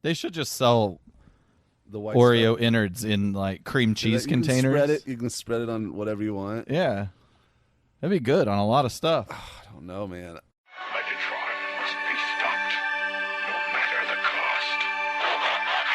They should just sell The white Oreo stuff. innards in like cream cheese You can containers. You can spread it on whatever you want. Yeah. That'd be good on a lot of stuff. I don't know, man. Megatron must be stopped, no matter the cost.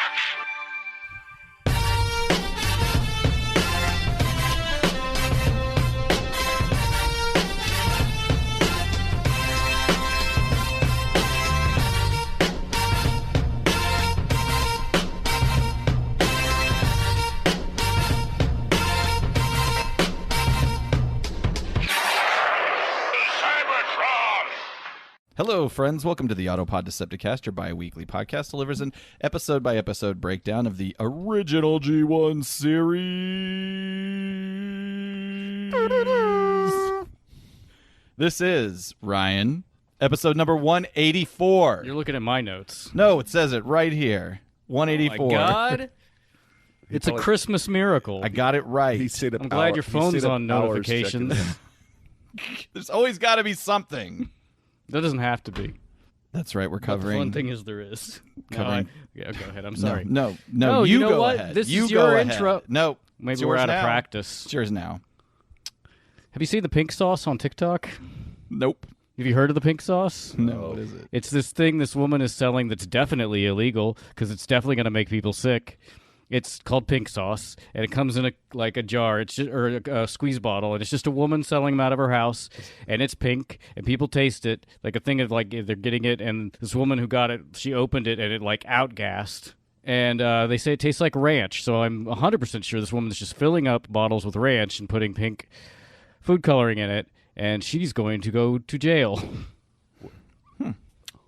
Hello, friends. Welcome to the Autopod Decepticast, your bi-weekly podcast delivers an episode-by-episode breakdown of the original G1 series. This is, Ryan, episode number 184. You're looking at my notes. No, it says it right here. 184. Oh my God. It's a Christmas miracle. I got it right. He stayed up I'm glad your phone's on notifications. There's always got to be something. That doesn't have to be. That's right. We're But covering. the fun thing is there is. Covering. Yeah, go ahead. I'm sorry. No, No, you you know go what? ahead. This you is go your ahead. intro. No, Maybe it's we're yours out of now. practice. It's yours now. Have you seen the pink sauce on TikTok? Nope. Have you heard of the pink sauce? No, what is it? It's this thing this woman is selling that's definitely illegal because it's definitely going to make people sick. It's called pink sauce, and it comes in a jar. It's just, or a squeeze bottle, and it's just a woman selling them out of her house, and it's pink, and people taste it like a thing of like they're getting it, and this woman who got it, she opened it, and it like outgassed. And they say it tastes like ranch, so I'm 100% sure this woman is just filling up bottles with ranch and putting pink food coloring in it, and she's going to go to jail.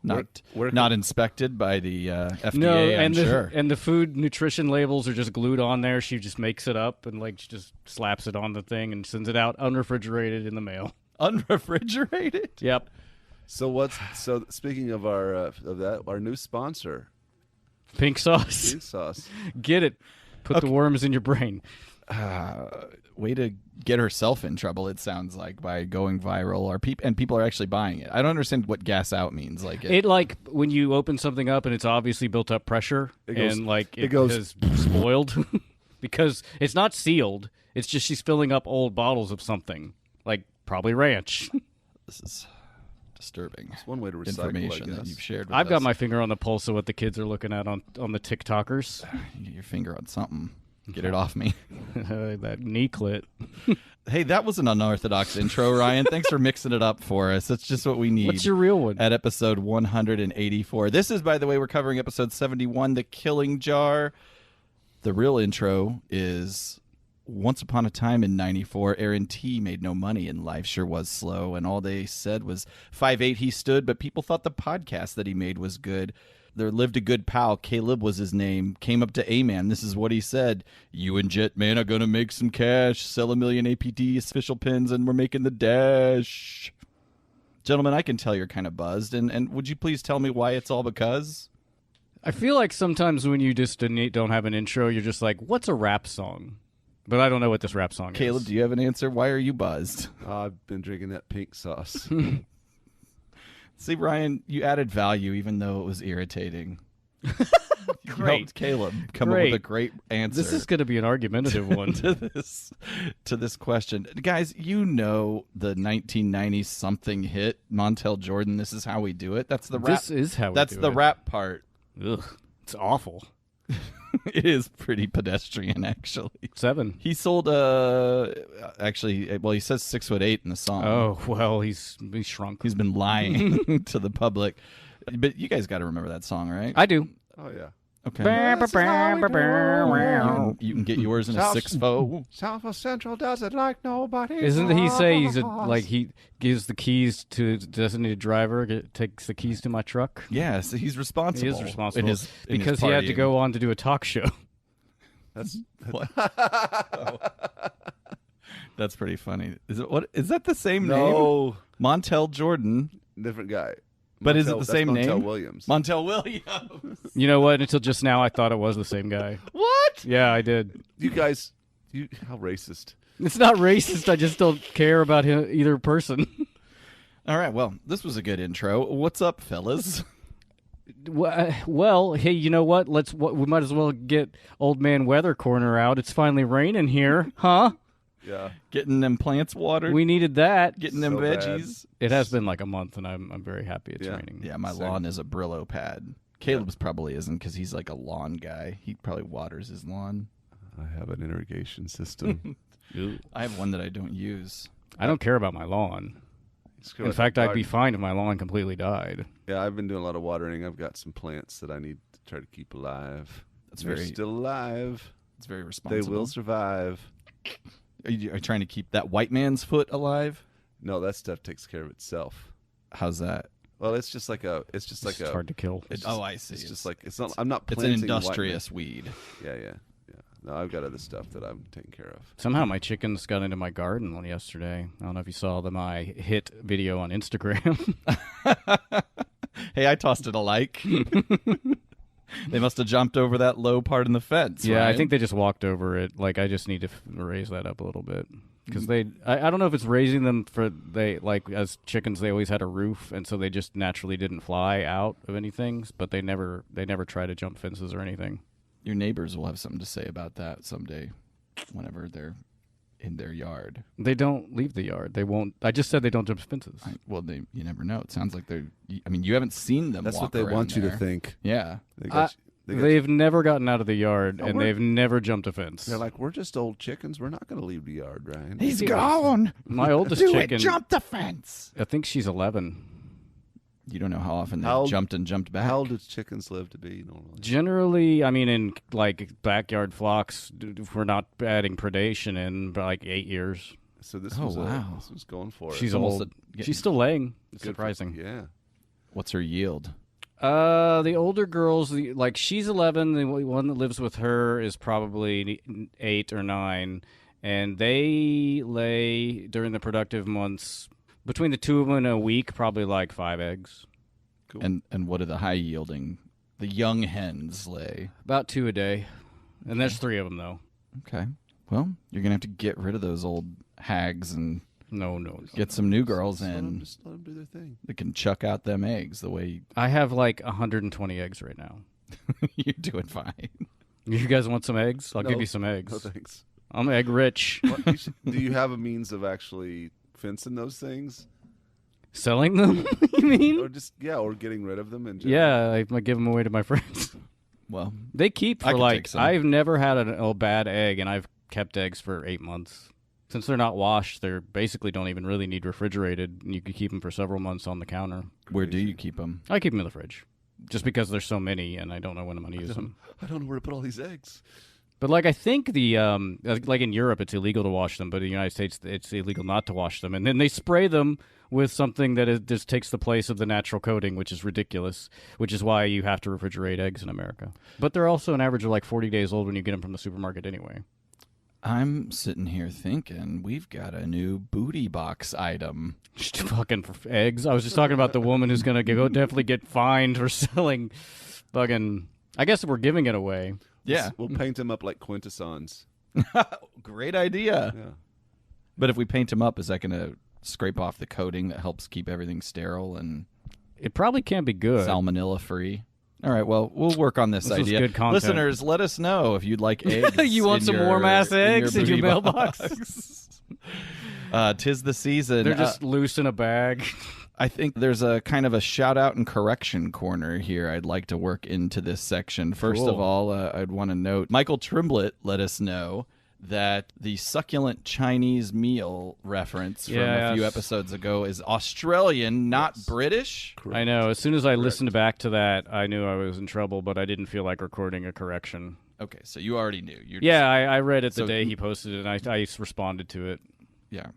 Not inspected by the FDA, No, I'm and sure. and the food nutrition labels are just glued on there. She just makes it up and like she just slaps it on the thing and sends it out unrefrigerated in the mail. Unrefrigerated? Yep. So speaking of our new sponsor, Pink sauce. Pink Sauce. Get it. Put the worms in your brain. Way to get herself in trouble, it sounds like, by going viral. And people are actually buying it. I don't understand what gas out means. Like It like when you open something up and it's obviously built up pressure and like it goes- has spoiled because it's not sealed. It's just she's filling up old bottles of something like probably ranch. This is disturbing. It's one way to recycle, information I that guess. you've shared with I've got us. my finger on the pulse of what the kids are looking at on the TikTokers. You get your finger on something. Get it off me. That knee clit. Hey, that was an unorthodox intro, Ryan. Thanks for mixing it up for us. That's just what we need. What's your real one? At episode 184. This is, by the way, we're covering episode 71, The Killing Jar. The real intro is once upon a time in 94, Aaron T. made no money and life sure was slow, and all they said was 5'8" he stood, but people thought the podcast that he made was good. There lived a good pal, Caleb was his name, came up to A-Man. This is what he said: "You and Jetman are going to make some cash, sell 1 million APD official pins, and we're making the dash." Gentlemen, I can tell you're kind of buzzed, and would you please tell me why it's all because? I feel like sometimes when you just don't have an intro, you're just like, what's a rap song? But I don't know what this rap song is. Caleb, do you have an answer? Why are you buzzed? I've been drinking that pink sauce. See, Ryan, you added value even though it was irritating. You Great. helped Caleb come up Great. with a great answer. This is going to be an argumentative one. to this question. Guys, you know the 1990s something hit, Montell Jordan, This Is How We Do It. That's the rap. This is how we That's do the it. rap part. Ugh, it's awful. It is pretty pedestrian, actually. 7. He sold actually, well, he says 6'8" in the song. Oh, well, he's shrunk. He's been lying to the public. But you guys got to remember that song, right? I do. Oh yeah. Okay. This is how we do it. You can get yours in a 6'4". South Central does it like nobody. Isn't he say he's he gives the keys to the designated driver, takes the keys to my truck? Yeah, so he's responsible. He is responsible in his because he had to partying. go on to do a talk show. That's What? Oh. That's pretty funny. Is that the same name? no Montell Jordan. different guy. But is it the That's same Montell name? Williams. Montell Williams. You know what? Until just now, I thought it was the same guy. What? Yeah, I did. You guys, how racist. It's not racist. I just don't care about either person. All right, well, this was a good intro. What's up, fellas? Well, hey, you know what? We might as well get Old Man Weather Corner out. It's finally raining here, huh? Yeah. Getting them plants watered. We needed that. Getting them So bad. veggies. It has been like a month, and I'm very happy it's raining. Yeah, my Same. lawn is a Brillo pad. Caleb's probably isn't because he's like a lawn guy. He probably waters his lawn. I have an irrigation system. I have one that I don't use. I don't care about my lawn. In fact, I'd be fine if my lawn completely died. Yeah, I've been doing a lot of watering. I've got some plants that I need to try to keep alive. They're still alive. It's very responsible. They will survive. Are you trying to keep that white man's foot alive? No, that stuff takes care of itself. How's that? Well, it's just like a. It's just like It's a. hard to kill. I see. It's just like it's not. I'm not It's planting. an industrious weed. Yeah. No, I've got other stuff that I'm taking care of. Somehow my chickens got into my garden yesterday. I don't know if you saw my hit video on Instagram. Hey, I tossed it a like. They must have jumped over that low part in the fence. Yeah, right? I think they just walked over it. Like, I just need to raise that up a little bit. Because I don't know if it's raising them as chickens, they always had a roof, and so they just naturally didn't fly out of anything, but they never try to jump fences or anything. Your neighbors will have something to say about that someday, whenever they're in their yard. They don't leave the yard. They won't. I just said they don't jump fences. You never know. It sounds like they're. I mean, you haven't seen them. That's walk what they around want you there. to think. Yeah. They've never gotten out of the yard, and they've never jumped a fence. They're like, we're just old chickens. We're not going to leave the yard, right? He's gone. My oldest Do chicken, it. Jump the fence. I think she's 11. You don't know how often they jumped and jumped back. How old do chickens live to be normally? Generally, I mean, in like backyard flocks, if we're not adding predation in, like 8 years. So this Oh, was wow. this was going for it. She's almost old. She's still laying. It's Good for- surprising. Yeah. What's her yield? The older girls, like she's 11. The one that lives with her is probably 8 or 9, and they lay during the productive months between the two of them in a week, probably like 5 eggs. Cool. And what do the high yielding, the young hens lay? About 2 a day, and there's 3 of them though. Okay. Well, you're gonna have to get rid of those old hags and No. get some new girls in Just let them do their thing. that can chuck out them eggs the way I have like 120 eggs right now. you're doing fine. You guys want some eggs? I'll No. give you some eggs. No thanks. I'm egg rich. Do you have a means of actually fencing those things, Selling them? You mean? or getting rid of them? Yeah, I might give them away to my friends. Well, They keep I for could take some. I've never had a bad egg, and I've kept eggs for 8 months. Since they're not washed, they basically don't even really need refrigerated, and you could keep them for several months on the counter. where do you keep them? I keep them in the fridge, just because there's so many, and I don't know when I'm going to use them. I don't know where to put all these eggs. But I think the like in Europe, it's illegal to wash them, but in the United States, it's illegal not to wash them, and then they spray them with something that just takes the place of the natural coating, which is ridiculous. Which is why you have to refrigerate eggs in America. But they're also an average of like 40 days old when you get them from the supermarket anyway. I'm sitting here thinking we've got a new booty box item. Just fucking for eggs. I was just talking about the woman who's gonna definitely get fined for selling fucking. I guess we're giving it away. Yeah. We'll paint them up like quintessons. Great idea. Yeah. But if we paint them up, is that going to scrape off the coating that helps keep everything sterile and It probably can't be good. salmonella free? All right, well, we'll work on this This is idea. good content. Listeners, let us know if you'd like eggs. You want in some your- warm-ass eggs in your booty mailbox? box. 'Tis the season. They're just loose in a bag. I think there's a kind of a shout out and correction corner here I'd like to work into this section. First of Cool. all, I'd want to note Michael Trimblett let us know that the succulent Chinese meal reference from a few Yes. episodes ago is Australian, not British. I know. As soon as I listened back to that, I knew I was in trouble, but I didn't feel like recording a correction. Okay, so you already knew. You're Yeah, I read it the So- day he posted it, and I responded to it. yeah.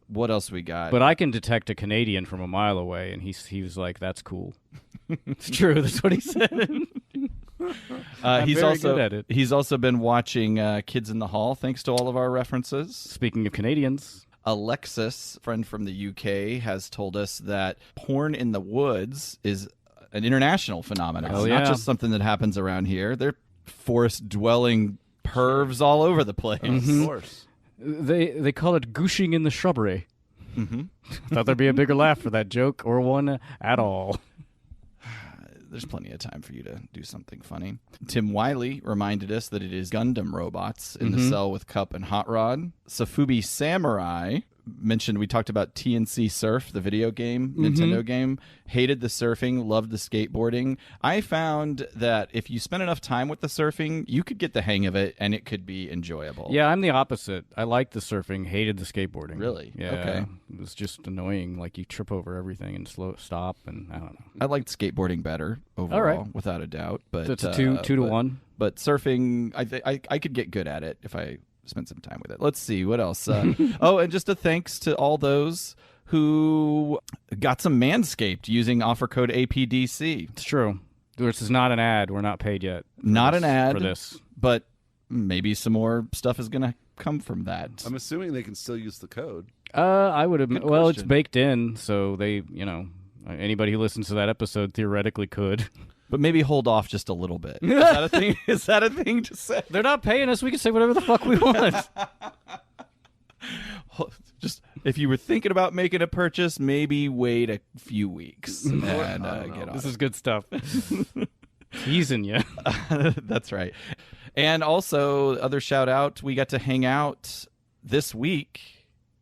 What else we got? But I can detect a Canadian from a mile away, and he was like, "That's cool." It's true. That's what he said. I'm he's very also good at it. He's also been watching Kids in the Hall, thanks to all of our references. Speaking of Canadians, Alexis, friend from the UK, has told us that porn in the woods is an international phenomenon. Hell It's not yeah. just something that happens around here. They're forest-dwelling pervs all over the place. Mm-hmm. Of course. they call it gooshing in the shrubbery. Thought there'd be a bigger laugh for that joke, or one at all. there's plenty of time for you to do something funny. Tim Wiley reminded us that it is Gundam robots in the cell with Cup and Hot Rod. Safubi Samurai mentioned, we talked about TNC Surf, the video game, Nintendo game. Hated the surfing, loved the skateboarding. I found that if you spend enough time with the surfing, you could get the hang of it and it could be enjoyable. Yeah, I'm the opposite. I liked the surfing, hated the skateboarding. Really? Yeah. Okay. It was just annoying. Like, you trip over everything and stop, and I don't know. I liked skateboarding better overall, without a doubt. But So it's a two to one. But surfing, I could get good at it if I spend some time with it. Let's see what else. And just a thanks to all those who got some Manscaped using offer code APDC. It's true. This is not an ad. We're not paid yet. Not an ad for this, but maybe some more stuff is going to come from that. I'm assuming they can still use the code. I would have. Good Well, question. it's baked in, so they, anybody who listens to that episode theoretically could. But maybe hold off just a little bit. Is that a thing? Is that a thing to say? They're not paying us. We can say whatever the fuck we want. Just if you were thinking about making a purchase, maybe wait a few weeks and get on This it. is good stuff. Teasing you. That's right. And also, other shout out, we got to hang out this week.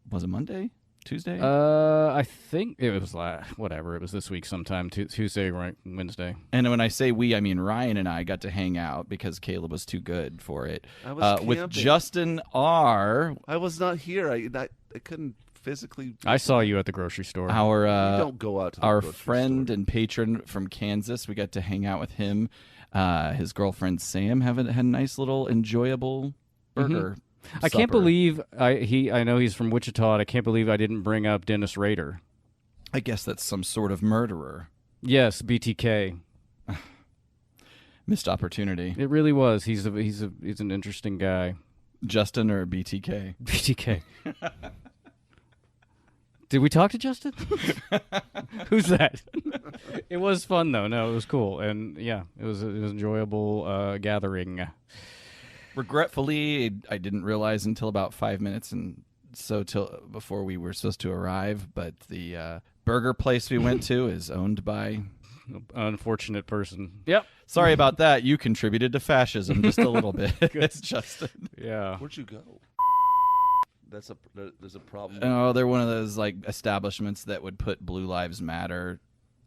Was it Monday? Tuesday? I think it was whatever. It was this week sometime, Tuesday, right? Wednesday. And when I say we, I mean Ryan and I got to hang out because Caleb was too good for it. I was with camping. Justin R., I was not here. I couldn't physically. I saw you at the grocery store. You our don't go out to the our grocery friend store. and patron from Kansas. We got to hang out with him. His girlfriend Sam had a nice little enjoyable burger. I can't supper. believe I know he's from Wichita. And I can't believe I didn't bring up Dennis Rader. I guess that's some sort of murderer. Yes, BTK. Missed opportunity. It really was. He's an interesting guy. Justin or BTK? BTK. Did we talk to Justin? Who's that? It was fun though. No, it was cool, and yeah, it was an enjoyable gathering. Regretfully, I didn't realize until about 5 minutes before we were supposed to arrive. But the burger place we went to is owned by Unfortunate person. Yep. Sorry about that. You contributed to fascism just a little bit. It's Justin. Yeah. Where'd you go? There's a problem. Oh, they're one of those like establishments that would put Blue Lives Matter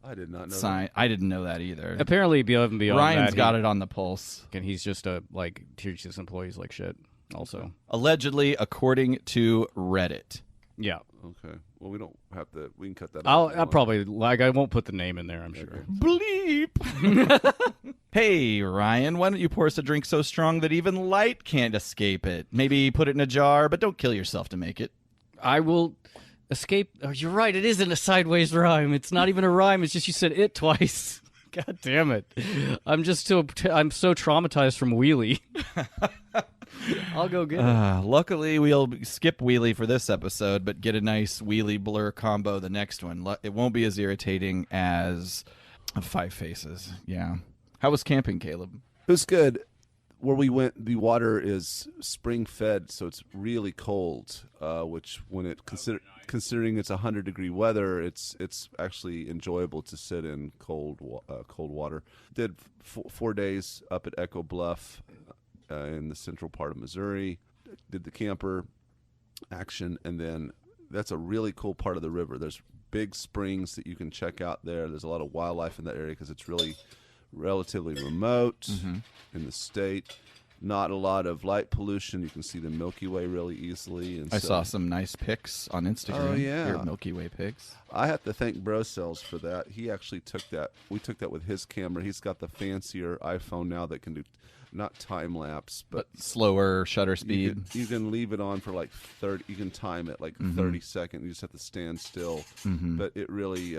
I did not know. sign. I didn't know that either. Apparently, above and beyond Ryan's that, got it on the pulse. and he's just treats his employees like shit. Also, Allegedly, according to Reddit. yeah. Okay. Well, we don't have to. We can cut that. out if I'll you want. probably I won't put the name in there. I'm sure. Bleep. Hey, Ryan, why don't you pour us a drink so strong that even light can't escape it? Maybe put it in a jar, but don't kill yourself to make it. I will escape. Oh, you're right. It isn't a sideways rhyme. It's not even a rhyme. It's just you said it twice. God damn it. I'm so traumatized from Wheelie. I'll go get it. Luckily, we'll skip Wheelie for this episode, but get a nice Wheelie Blur combo the next one. It won't be as irritating as Five Faces. Yeah. How was camping, Caleb? It was good. Where we went, the water is spring fed, so it's really cold. Which, when it considering it's 100-degree weather, it's actually enjoyable to sit in cold water. Did 4 days up at Echo Bluff in the central part of Missouri. Did the camper action, and then that's a really cool part of the river. There's big springs that you can check out there. There's a lot of wildlife in that area because it's really relatively remote in the state. Not a lot of light pollution. You can see the Milky Way really easily. And I saw some nice pics on Instagram. Oh, yeah. Your Milky Way pics. I have to thank Bro Cells for that. He actually took that. We took that with his camera. He's got the fancier iPhone now that can do not time lapse, but Slower shutter speed. you can leave it on for like 30. You can time it like 30 seconds. You just have to stand still, but it really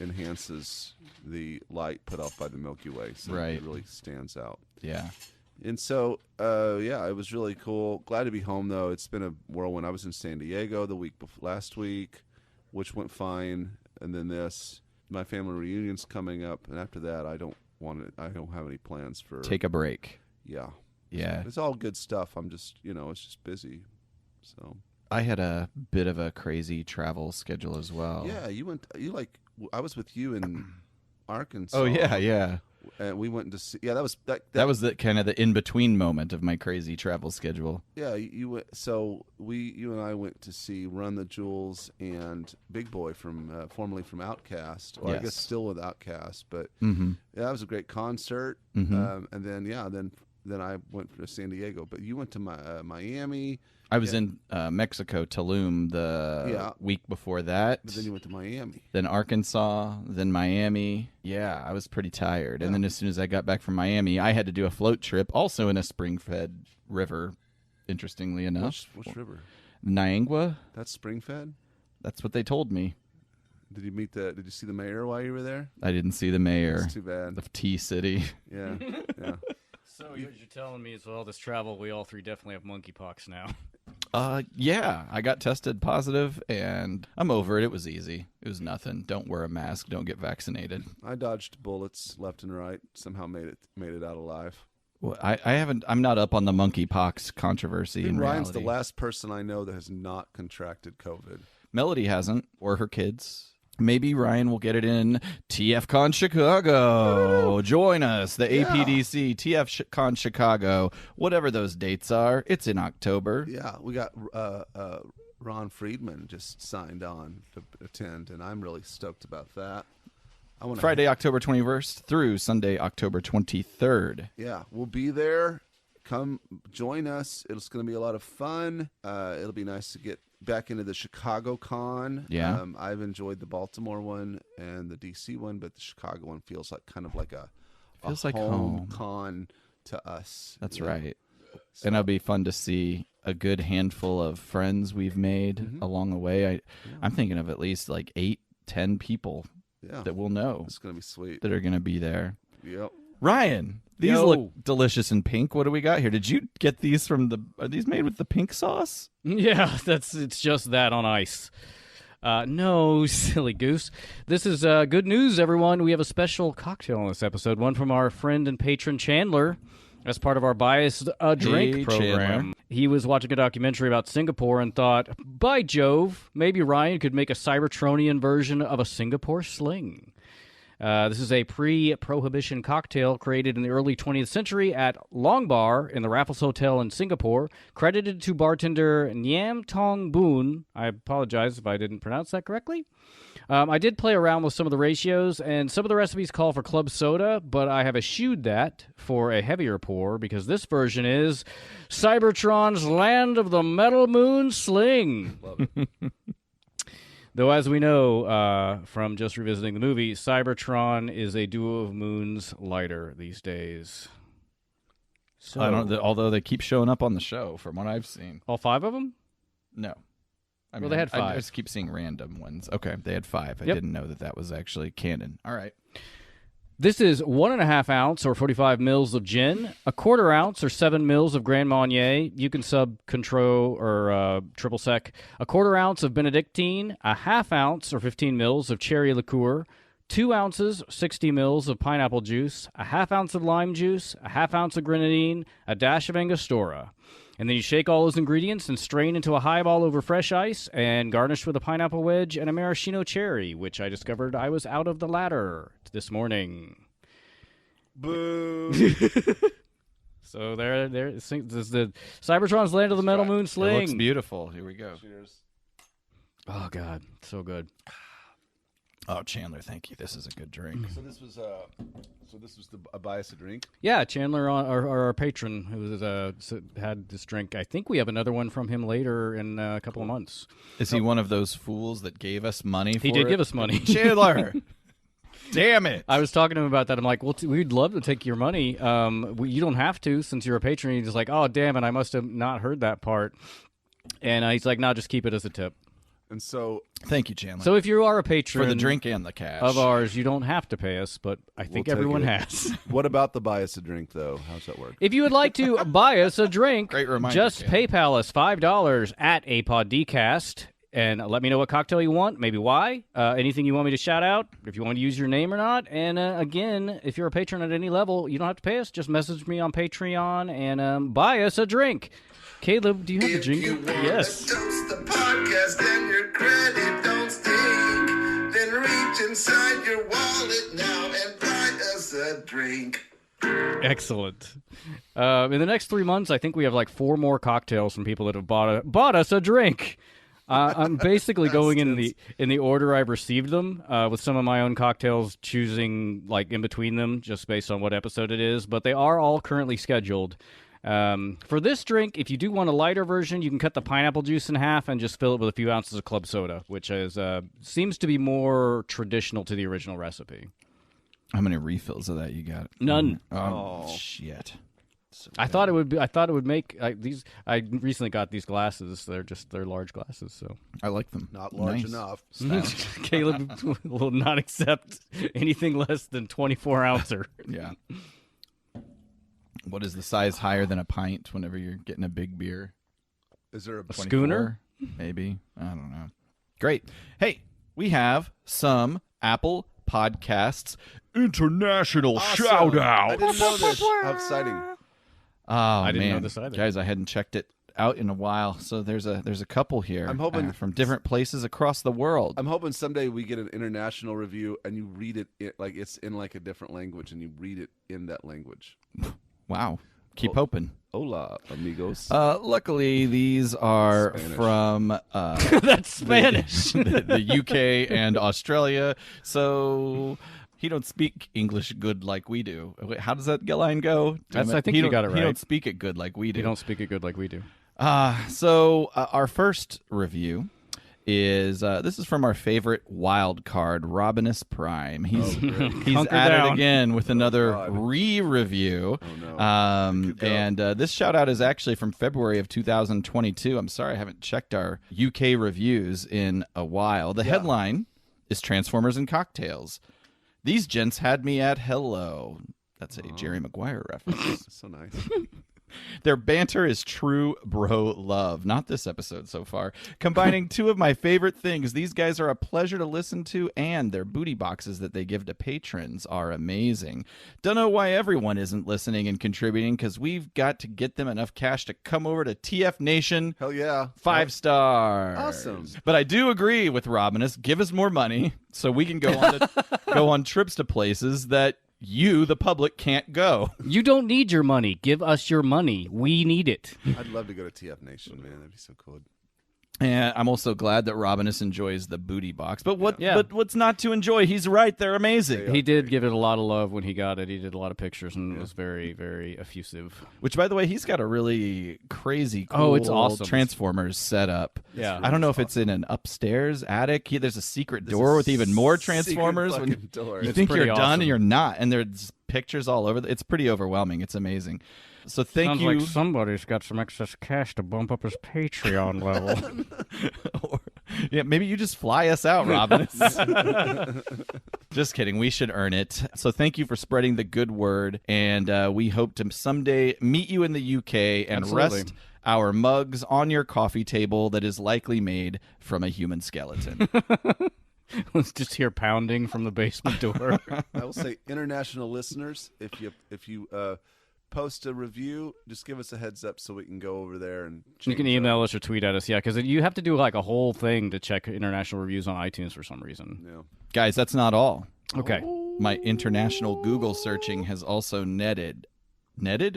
enhances the light put off by the Milky Way. So Right. it really stands out. Yeah. And so, it was really cool. Glad to be home, though. It's been a whirlwind. I was in San Diego last week, which went fine. And then my family reunion's coming up. And after that, I don't have any plans for. Take a break. Yeah. Yeah. It's all good stuff. I'm just, it's just busy. So. I had a bit of a crazy travel schedule as well. Yeah, I was with you in Arkansas. Oh yeah. And we went to see. Yeah, that was That was the kind of the in between moment of my crazy travel schedule. Yeah, you went. So you and I went to see Run the Jewels and Big Boy from formerly from Outkast. Well, I Yes. guess still with Outkast, but Mm-hmm. yeah, that was a great concert. Mhm. And then I went to San Diego, but you went to Miami. I was in Mexico, Tulum, the week before that. But then you went to Miami. Then Arkansas, then Miami. Yeah, I was pretty tired. And then as soon as I got back from Miami, I had to do a float trip, also in a spring-fed river, interestingly enough. Which river? Niangua. That's spring-fed? That's what they told me. Did you see the mayor while you were there? I didn't see the mayor That's too bad. of T-City. Yeah, yeah. So what you're telling me is with all this travel, we all three definitely have monkeypox now. Yeah, I got tested positive, and I'm over it. It was easy. It was nothing. Don't wear a mask. Don't get vaccinated. I dodged bullets left and right. Somehow made it out alive. Well, I haven't. I'm not up on the monkeypox controversy. In Ryan's reality, the last person I know that has not contracted COVID. Melody hasn't, or her kids. Maybe Ryan will get it in TFCon Chicago. Join us, the APDC TFCon Chicago, whatever those dates are. It's in October. Yeah, we got Ron Friedman just signed on to attend, and I'm really stoked about that. Friday, October 21st through Sunday, October 23rd. Yeah, we'll be there. Come join us. It's going to be a lot of fun. It'll be nice to get back into the Chicago con. Yeah. I've enjoyed the Baltimore one and the DC one, but the Chicago one feels like kind of like a home con to us. That's right. So. And it'll be fun to see a good handful of friends we've made along the way. I'm thinking of at least like 8-10 people that we'll know. It's going to be sweet. That are going to be there. Yep. Ryan, these look delicious in pink. What do we got here? Did you get these are these made with the pink sauce? Yeah, it's just that on ice. No, silly goose. This is good news, everyone. We have a special cocktail on this episode, one from our friend and patron Chandler, as part of our Biased Drink program. Chandler. He was watching a documentary about Singapore and thought, by Jove, maybe Ryan could make a Cybertronian version of a Singapore sling. This is a pre-prohibition cocktail created in the early 20th century at Long Bar in the Raffles Hotel in Singapore, credited to bartender Nyam Tong Boon. I apologize if I didn't pronounce that correctly. I did play around with some of the ratios, and some of the recipes call for club soda, but I have eschewed that for a heavier pour because this version is Cybertron's Land of the Metal Moon Sling. Love it. Though, as we know from just revisiting the movie, Cybertron is a duo of moons lighter these days. So, I don't. Although they keep showing up on the show, from what I've seen. All 5 of them? No. Well, they had 5. I just keep seeing random ones. Okay, they had 5. I didn't know that was actually canon. All right. This is 1.5 ounce or 45 mils of gin, a 1/4 ounce or 7 mils of Grand Marnier. You can sub Contreau or triple sec. A 1/4 ounce of Benedictine, a 1/2 ounce or 15 mils of cherry liqueur, 2 ounces, 60 mils of pineapple juice, a 1/2 ounce of lime juice, a 1/2 ounce of grenadine, a dash of Angostura. And then you shake all those ingredients and strain into a highball over fresh ice and garnish with a pineapple wedge and a maraschino cherry, which I discovered I was out of the ladder this morning. Boo! So there, this is the Cybertron's Land of the Metal Moon Sling. It looks beautiful. Here we go. Cheers. Oh God, so good. Oh, Chandler, thank you. This is a good drink. So this was a bias to drink. Yeah, Chandler, our patron, who had this drink. I think we have another one from him later in a couple of months. Is he one of those fools that gave us money for He did it? give us money. Chandler! Damn it! I was talking to him about that. I'm like, well, we'd love to take your money. You don't have to since you're a patron. He's just like, oh, damn it, I must have not heard that part. And he's like, no, just keep it as a tip. And so, Thank you, Chandler. So if you are a patron for the drink and the cash of ours, you don't have to pay us, but I think We'll take everyone it. has. what about the bias to drink, though? How's that work? If you would like to buy us a drink, Great reminder, just Ken. PayPal us $5 at APODcast and let me know what cocktail you want, maybe why, anything you want me to shout out, if you want to use your name or not. And again, if you're a patron at any level, you don't have to pay us. Just message me on Patreon and buy us a drink. Caleb, do you have the jingle? Yes. Toast the podcast and your credit don't stink. Then reach inside your wallet now and a drink. Excellent. In the next 3 months, I think we have like 4 more cocktails from people that have bought us a drink. I'm basically going in the order I've received them, with some of my own cocktails choosing like in between them, just based on what episode it is. But they are all currently scheduled. For this drink, if you do want a lighter version, you can cut the pineapple juice in half and just fill it with a few ounces of club soda, which is seems to be more traditional to the original recipe. How many refills of that you got? None. Oh, shit. So I thought it would be. I thought it would make these. I recently got these glasses. They're large glasses. So I like them. Not large Nice. enough. Caleb will not accept anything less than 24 ouncer. Yeah. What is the size higher than a pint whenever you're getting a big beer? Is there a 24? Schooner? Maybe. I don't know. Great. Hey, we have some Apple Podcasts international shout out. I didn't know this. How exciting. Oh, I didn't know man. this either. Guys, I hadn't checked it out in a while. So there's a couple here. I'm hoping- from different places across the world. I'm hoping someday we get an international review and you read it like it's in like a different language and you read it in that language. Wow. Keep hoping. Hola, amigos. Luckily, these are Spanish. from That's Spanish. the UK and Australia. So he don't speak English good like we do. Wait, how does that line go? That's- Damn it. I think He you don't- got it He right. don't speak it good like we do. You don't speak it good like we do. So our first review is this is from our favorite wild card, Robinus Prime. He's Hunker at it down. again with another God. re-review. no. And this shout out is actually from February of 2022. I'm sorry I haven't checked our UK reviews in a while. The headline is Transformers and Cocktails. These gents had me at hello. That's a Jerry Maguire reference. So nice. Their banter is true bro love. Not this episode so far. Combining two of my favorite things. These guys are a pleasure to listen to, and their booty boxes that they give to patrons are amazing. Don't know why everyone isn't listening and contributing, because we've got to get them enough cash to come over to TF Nation. Hell yeah. 5 stars. Awesome. But I do agree with Robinus. Give us more money so we can go on trips to places that you, the public, can't go. You don't need your money. Give us your money. We need it. I'd love to go to TF Nation, man. That'd be so cool. And I'm also glad that Robinus enjoys the booty box. But Yeah. but what's not to enjoy? He's right. They're amazing. He did give it a lot of love when he got it. He did a lot of pictures and was very, very effusive. Which, by the way, he's got a really crazy, cool it's awesome. Transformers setup. Yeah. I don't know if it's in an upstairs attic. There's a secret door with even more Transformers. Secret When fucking door. you It's think you're pretty done awesome. and you're not, and there's pictures all over. It's pretty overwhelming. It's amazing. So thank Sounds you. like somebody's got some excess cash to bump up his Patreon level. Yeah, maybe you just fly us out, Robinus. Just kidding. We should earn it. So thank you for spreading the good word, and we hope to someday meet you in the UK and Absolutely. rest our mugs on your coffee table that is likely made from a human skeleton. Let's just hear pounding from the basement door. I will say, international listeners, if you post a review, just give us a heads up so we can go over there and You can change email us or tweet at us, yeah, because you have to do like a whole thing to check international reviews on iTunes for some reason. Yeah. Guys, that's not all. Okay. My international Google searching has also netted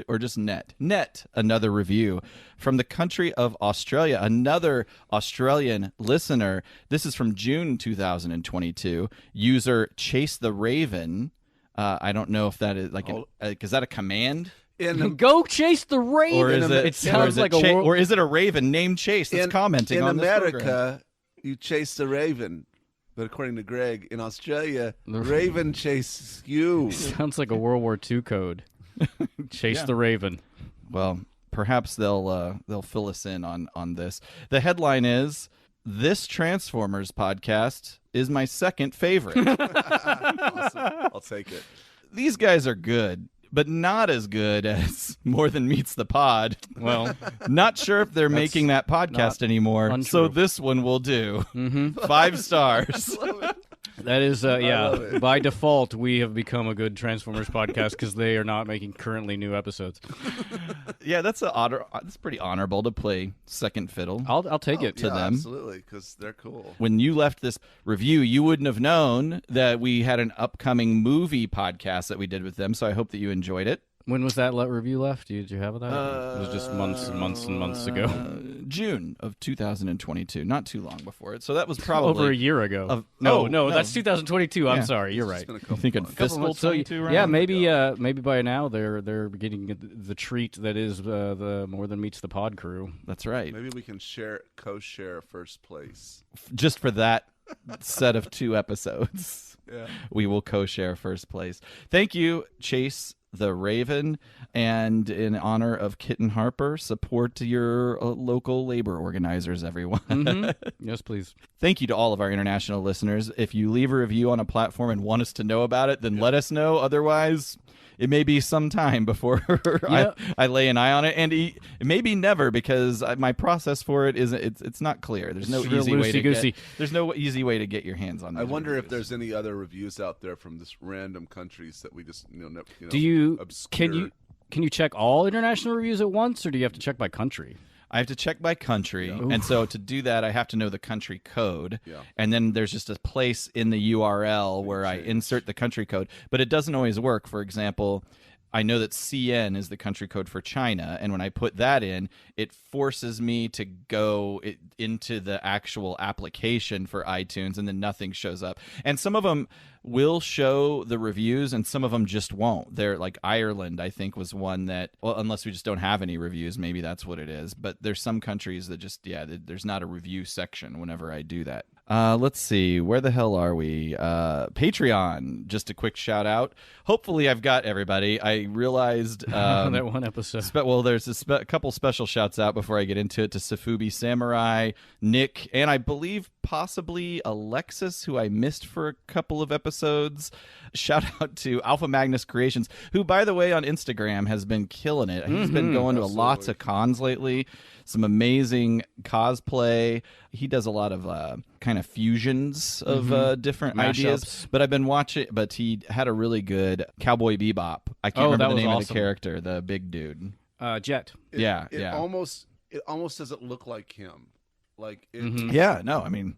or just net another review from the country of Australia, another Australian listener. This is from June 2022. User Chase the Raven. I don't know if that is like is that a command? Go chase the raven. Or is it, It sounds like a world... or is it a raven named Chase that's commenting in on this America, program? you chase the raven. But according to Greg, in Australia, the raven chases you. Sounds like a World War II code. Chase Yeah. the raven. Well, perhaps they'll fill us in on this. The headline is, "This Transformers podcast is my second favorite." Awesome. I'll take it. These guys are good, but not as good as More Than Meets the Pod. Well, Not sure if they're making that podcast anymore, untrue. so this one will do. 5 stars. That is, love yeah. it. By default, we have become a good Transformers podcast because they are not making currently new episodes. Yeah, that's pretty honorable to play second fiddle. I'll take it. to yeah, them. absolutely, because they're cool. When you left this review, you wouldn't have known that we had an upcoming movie podcast that we did with them, so I hope that you enjoyed it. When was that review left? Did you have that? It was just months and months and months ago. June of 2022, not too long before it. So that was probably Over a year ago. No, that's 2022. I'm sorry, you're right. It's been a You couple thinking months. fiscal So, 22? yeah, Ryan? maybe by now they're getting the treat that is the More Than Meets the Pod crew. That's right. Maybe we can co-share first place. Just for that set of 2 episodes, Yeah. we will co-share first place. Thank you, Chase the Raven, and in honor of Kitten Harper, support your local labor organizers, everyone. Mm-hmm. Yes, please. Thank you to all of our international listeners. If you leave a review on a platform and want us to know about it, then let us know. Otherwise, it may be some time before I lay an eye on it, and it may be never, because my process for it is it's not clear. There's no It's real easy way to loosey-goosey. there's no easy way to get your hands on. I these wonder if reviews. there's any other reviews out there from just random countries that we just Do you obscure. can you check all international reviews at once, or do you have to check by country? I have to check by country, and so to do that, I have to know the country code, Yeah. and then there's just a place in the URL where I insert the country code, but it doesn't always work. For example, I know that CN is the country code for China, and when I put that in, it forces me to go into the actual application for iTunes, and then nothing shows up. And some of them will show the reviews, and some of them just won't. They're like Ireland, I think, was one that, well, unless we just don't have any reviews, maybe that's what it is. But there's some countries that just, there's not a review section whenever I do that. Let's see. Where the hell are we? Patreon. Just a quick shout out. Hopefully I've got everybody. I realized That one episode. there's a couple special shouts out before I get into it to Safubi Samurai, Nick, and I believe possibly Alexis, who I missed for a couple of episodes. Shout out to Alpha Magnus Creations, who, by the way, on Instagram has been killing it. He's been going to lots of cons lately. Some amazing cosplay. He does a lot of kind of fusions of different ideas. Mashups. But I've been watching. But he had a really good Cowboy Bebop. I can't remember that the was name of awesome. the character, the big dude. Jet. It almost doesn't look like him. Like it, Yeah, no, I mean,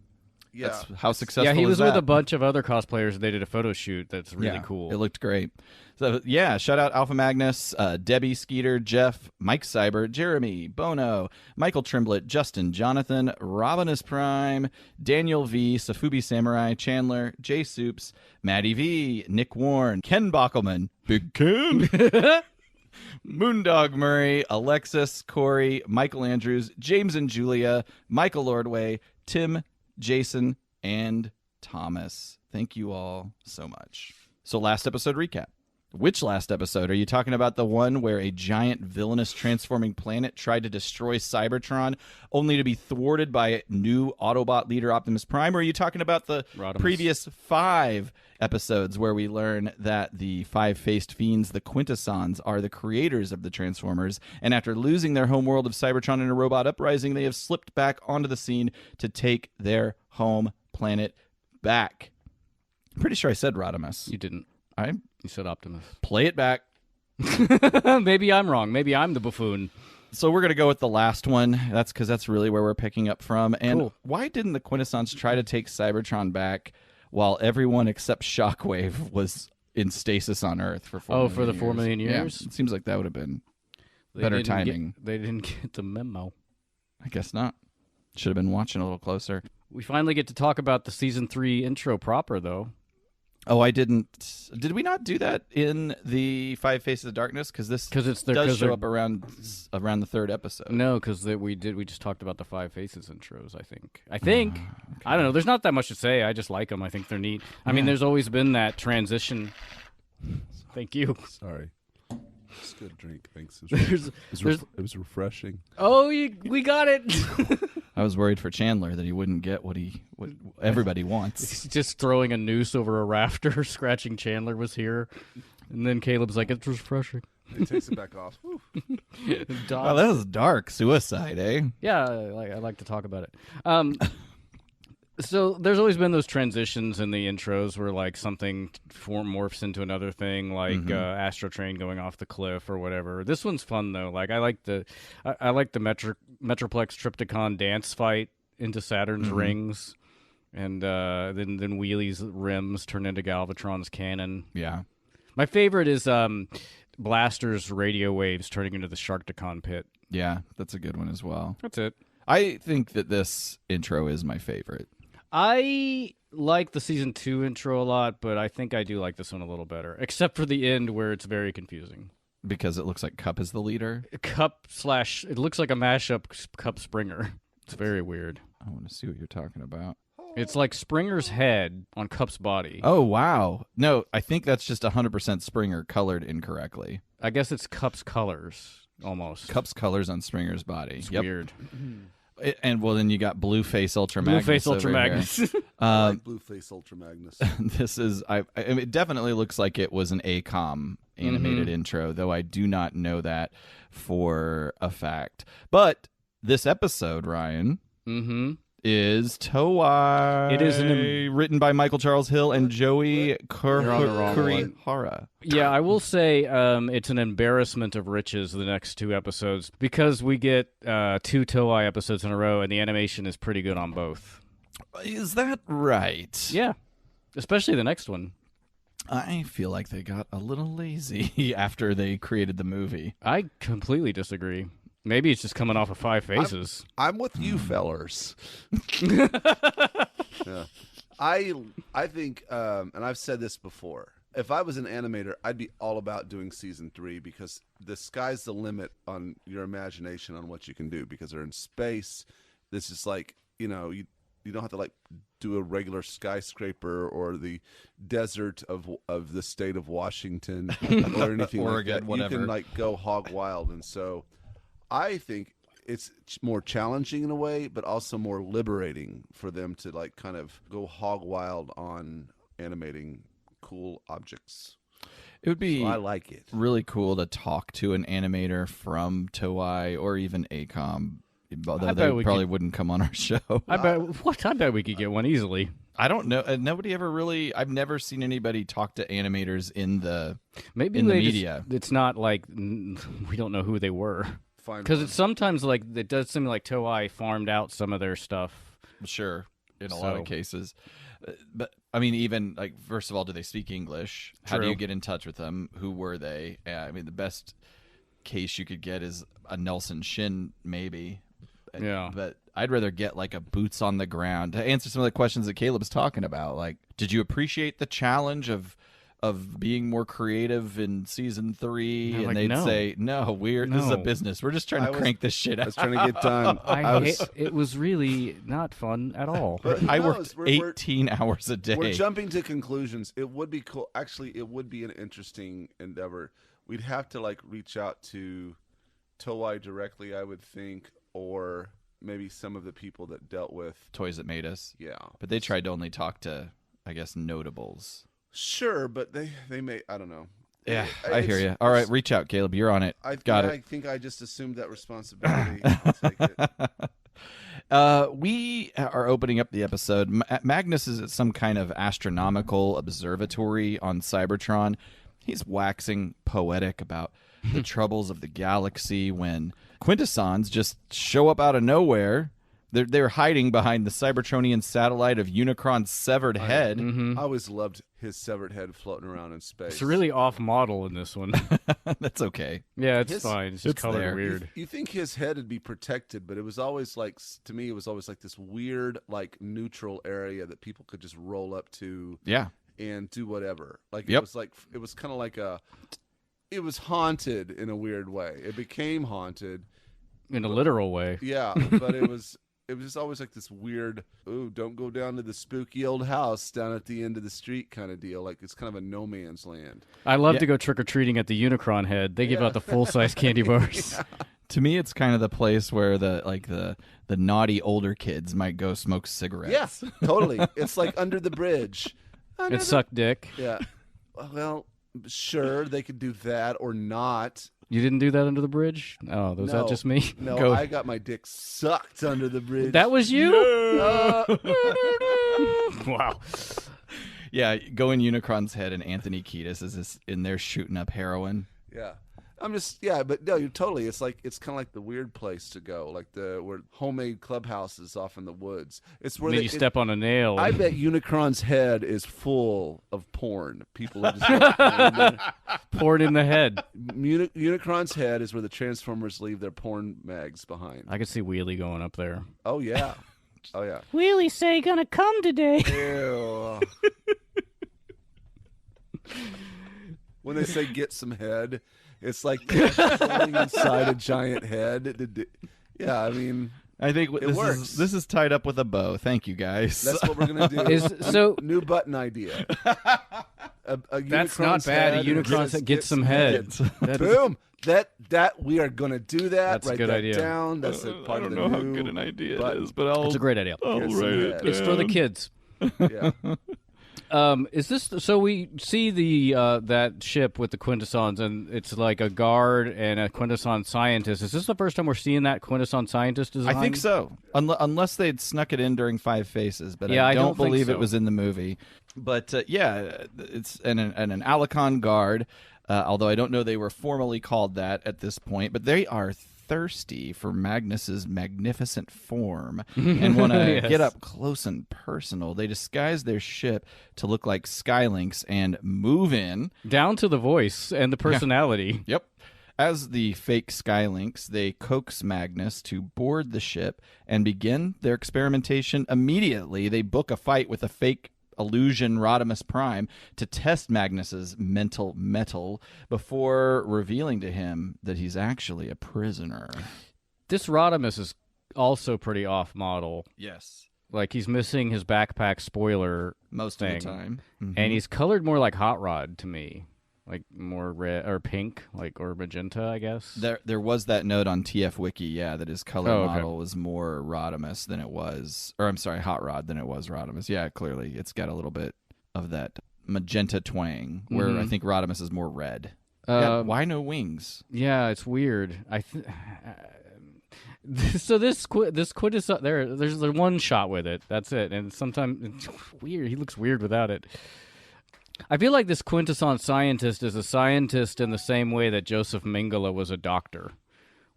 yeah. that's how successful. Yeah, he is was with that? a bunch of other cosplayers. They did a photo shoot that's really cool. It looked great. So yeah, shout out Alpha Magnus, Debbie Skeeter, Jeff, Mike Cyber, Jeremy, Bono, Michael Trimblett, Justin, Jonathan, Robinus Prime, Daniel V, Safubi Samurai, Chandler, Jay Soups, Maddie V, Nick Warren, Ken Bockelman, Big Ken, Moondog Murray, Alexis, Corey, Michael Andrews, James and Julia, Michael Ordway, Tim, Jason, and Thomas. Thank you all so much. So last episode recap. Which last episode? Are you talking about the one where a giant villainous transforming planet tried to destroy Cybertron only to be thwarted by new Autobot leader Optimus Prime? Or are you talking about the Rodimus. previous 5 episodes where we learn that the 5-faced fiends, the Quintessons, are the creators of the Transformers, and after losing their homeworld of Cybertron in a robot uprising, they have slipped back onto the scene to take their home planet back? I'm pretty sure I said Rodimus. You didn't. You said Optimus. Play it back. Maybe I'm wrong. Maybe I'm the buffoon. So we're going to go with the last one. That's because that's really where we're picking up from. And Cool. why didn't the Quintessons try to take Cybertron back while everyone except Shockwave was in stasis on Earth for 4 million for the 4 million Yeah, years? it seems like that would have been They better didn't timing. They didn't get the memo. I guess not. Should have been watching a little closer. We finally get to talk about the season 3 intro proper, though. Oh, I didn't. Did we not do that in the 5 Faces of Darkness? Because this 'Cause it's the- does 'cause show they're- up around the 3rd episode. No, because we just talked about the 5 Faces intros. I think. I don't know. There's not that much to say. I just like them. I think they're neat. I mean, there's always been that transition. Thank you. Sorry. It's a good drink. Thanks. There's- It was refreshing. Oh, we got it. I was worried for Chandler that he wouldn't get what everybody wants. He's just throwing a noose over a rafter, scratching Chandler was here. And then Caleb's like, it's refreshing. It takes it back off. Whew. Dog. Oh, that was dark. Suicide, eh? Yeah, I like to talk about it. So there's always been those transitions in the intros where like something morphs into another thing, like Astra Train going off the cliff or whatever. This one's fun though. Like I like the Metroplex Triptychon dance fight into Saturn's rings, and then Wheelie's rims turn into Galvatron's cannon. Yeah. My favorite is Blaster's radio waves turning into the Sharkticon pit. Yeah, that's a good one as well. That's it. I think that this intro is my favorite. I like the season 2 intro a lot, but I think I do like this one a little better, except for the end where it's very confusing. Because it looks like Cup is the leader? It looks like a mashup Cup Springer. It's very weird. I want to see what you're talking about. It's like Springer's head on Cup's body. Oh, wow. No, I think that's just 100% Springer colored incorrectly. I guess it's Cup's colors, almost. Cup's colors on Springer's body. It's weird. And well, then you got Blueface Ultra Magnus. Blueface Ultra Magnus. I like Blueface Ultra Magnus. This is, I mean, it definitely looks like it was an ACOM animated intro, though I do not know that for a fact. But this episode, Ryan, is Toei. It is written by Michael Charles Hill and Joey Kurihara. Yeah, I will say it's an embarrassment of riches the next 2 episodes because we get 2 Toei episodes in a row, and the animation is pretty good on both. Is that right? Yeah, especially the next one. I feel like they got a little lazy after they created the movie. I completely disagree. Maybe it's just coming off of 5 Faces. I'm with you, fellers. Yeah. I think, and I've said this before, if I was an animator, I'd be all about doing season 3 because the sky's the limit on your imagination on what you can do because they're in space. This is like, you don't have to like do a regular skyscraper or the desert of the state of Washington or anything Oregon, like that. whatever. You can like go hog wild, and so I think it's more challenging in a way, but also more liberating for them to like kind of go hog wild on animating cool objects. It would be I like it. Really cool to talk to an animator from Toei or even ACOM, although they probably wouldn't come on our show. I bet we could get one easily. I don't know. Nobody ever really. I've never seen anybody talk to animators in the Maybe in the media. It's not like we don't know who they were. Because it's sometimes like it does seem like Toei farmed out some of their stuff. Sure, in a lot of cases. But I mean, even like, first of all, do they speak English? How do you get in touch with them? Who were they? I mean, the best case you could get is a Nelson Shin, maybe. Yeah. But I'd rather get like a boots on the ground to answer some of the questions that Caleb's talking about. Like, did you appreciate the challenge of being more creative in season 3? And like, they'd no. say, no, this is a business. We're just trying to crank this shit out. I was trying to get done. It was really not fun at all. I worked 18 hours a day. We're jumping to conclusions. It would be cool. Actually, it would be an interesting endeavor. We'd have to like reach out to Toei directly, I would think, or maybe some of the people that dealt with Toys That Made Us. Yeah. But they tried to only talk to, I guess, notables. Sure, but they may, I don't know. Yeah, I hear you. All right, reach out, Caleb. You're on it. I think I just assumed that responsibility. I'll take it. We are opening up the episode. Magnus is at some kind of astronomical observatory on Cybertron. He's waxing poetic about the troubles of the galaxy when Quintessons just show up out of nowhere. They're hiding behind the Cybertronian satellite of Unicron's severed head. I always loved his severed head floating around in space. It's really off model in this one. That's okay. Yeah, it's fine. It's just colored there. weird. You think his head would be protected, but it was always like, to me, it was always like this weird, like neutral area that people could just roll up to. Yeah. And do whatever. Like Yep. it was kind of like it was haunted in a weird way. It became haunted In a literal way. Yeah, but it was just always like this weird, ooh, don't go down to the spooky old house down at the end of the street kind of deal. Like it's kind of a no man's land. I love to go trick-or-treating at the Unicron head. They give out the full-size candy bars. Yeah. To me, it's kind of the place where the naughty older kids might go smoke cigarettes. Yes, totally. It's like under the bridge. It sucked dick. Yeah. Well, sure, they could do that or not. You didn't do that under the bridge? Oh, was that just me? No, Go. I got my dick sucked under the bridge. That was you? Wow. Yeah, go in Unicron's head, and Anthony Kiedis is in there shooting up heroin. Yeah. But no, you're totally. It's kind of like the weird place to go, like where homemade clubhouses off in the woods. It's where Then you step on a nail. I bet Unicron's head is full of porn. People are just Poured in the head. Unicron's head is where the Transformers leave their porn mags behind. I could see Wheelie going up there. Oh yeah, oh yeah. Wheelie say gonna come today. Ew. When they say get some head, it's like falling inside a giant head. Yeah, I mean, I think it works. This is tied up with a bow. Thank you, guys. That's what we're gonna do. New button idea. A That's Unicron's not bad. A head Unicron's and get some head. Boom. That we are gonna do that. That's a Write good that idea. down. That's a part I of don't the know how new good an idea button. it is, but I'll It's a great idea. I'll Get some write it head. It's for the down. kids. Yeah. Is this so? We see that ship with the Quintessons, and it's like a guard and a Quintesson scientist. Is this the first time we're seeing that Quintesson scientist design? I think so, unless they'd snuck it in during Five Faces, but Yeah, I I don't don't think believe so. it was in the movie. But yeah, it's an Alicon guard, although I don't know they were formally called that at this point, but they are thirsty for Magnus's magnificent form and want to Yes. get up close and personal. They disguise their ship to look like Skylinks and move in. Down to the voice and the personality. Yep. As the fake Skylinks, they coax Magnus to board the ship and begin their experimentation immediately. They book a fight with a fake illusion Rodimus Prime to test Magnus's mental metal before revealing to him that he's actually a prisoner. This Rodimus is also pretty off model. Yes. Like he's missing his backpack spoiler Most thing. of the time. Mhm. And he's colored more like Hot Rod to me. Like more red or pink, like or magenta, I guess. There was that note on TF Wiki, yeah, that his color Oh, okay. model was more Rodimus than it was, or I'm sorry, Hot Rod than it was Rodimus. Yeah, clearly it's got a little bit of that magenta twang, where I think Rodimus is more red. Yeah, why no wings? Yeah, it's weird. So this Quintesson there's the one shot with it. That's it. And sometimes it's weird. He looks weird without it. I feel like this Quintesson scientist is a scientist in the same way that Joseph Mengele was a doctor,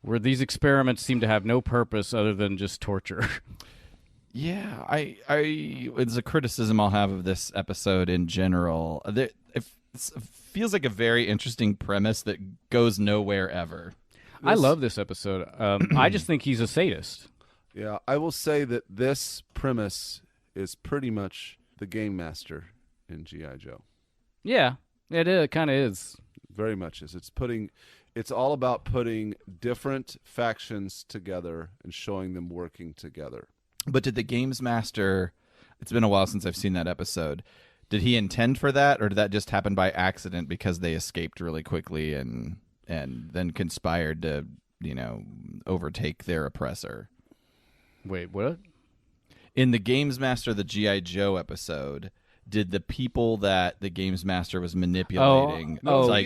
where these experiments seem to have no purpose other than just torture. Yeah, it's a criticism I'll have of this episode in general. It feels like a very interesting premise that goes nowhere ever. I love this episode. I just think he's a sadist. Yeah, I will say that this premise is pretty much the Game Master in G.I. Joe. Yeah, it kind of is. Very much is. It's all about putting different factions together and showing them working together. But did the Games Master, it's been a while since I've seen that episode, did he intend for that, or did that just happen by accident because they escaped really quickly and then conspired to, overtake their oppressor? Wait, what? In the Games Master, the G.I. Joe episode, did the people that the Games Master was manipulating... No, like,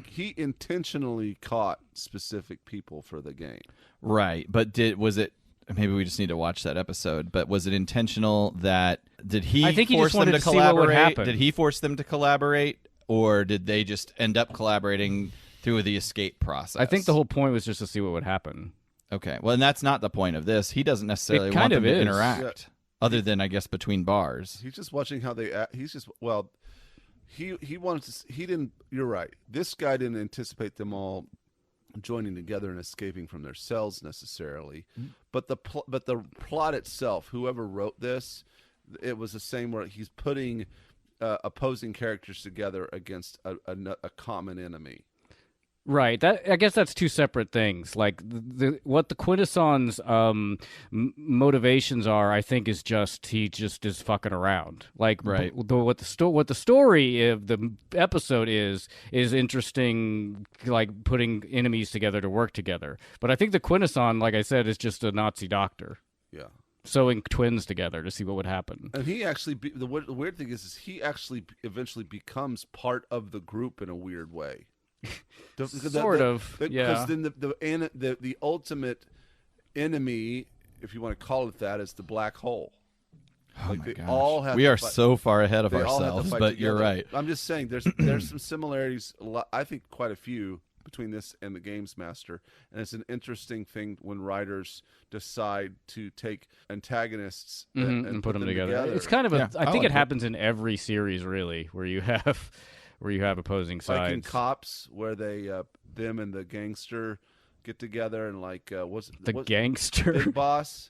he intentionally caught specific people for the game. Right, but was it... Maybe we just need to watch that episode, but was it intentional that... Did he I think he force just wanted them to to see what would collaborate? happen. Did he force them to collaborate, or did they just end up collaborating through the escape process? I think the whole point was just to see what would happen. Okay, well, and that's not the point of this. He doesn't necessarily It want kind them of to is. interact, other than, I guess, between bars. He's just watching how they act. He's just, well, he wanted to, he didn't, you're right. This guy didn't anticipate them all joining together and escaping from their cells necessarily. But the plot itself, whoever wrote this, it was the same where he's putting opposing characters together against a common enemy. Right. I guess that's two separate things. Like what the Quintesson's motivations are, I think, is he just is fucking around. Like Right. What the story of the episode is interesting. Like putting enemies together to work together. But I think the Quintesson, like I said, is just a Nazi doctor Yeah. sewing twins together to see what would happen. And he actually, the weird thing is he actually eventually becomes part of the group in a weird way. Sort of, yeah. Because then the ultimate enemy, if you want to call it that, is the black hole. Oh Like my they gosh. all have we to are fight- so far ahead of They all have to ourselves, fight but you're together. right. I'm just saying there's some similarities. I think quite a few between this and the Games Master, and it's an interesting thing when writers decide to take antagonists and put them together. It's kind of a. Yeah, I I think like it happens in every series, really, where you have opposing like sides. in Cops, where they them and the gangster get together and what's Gangster. Big Boss.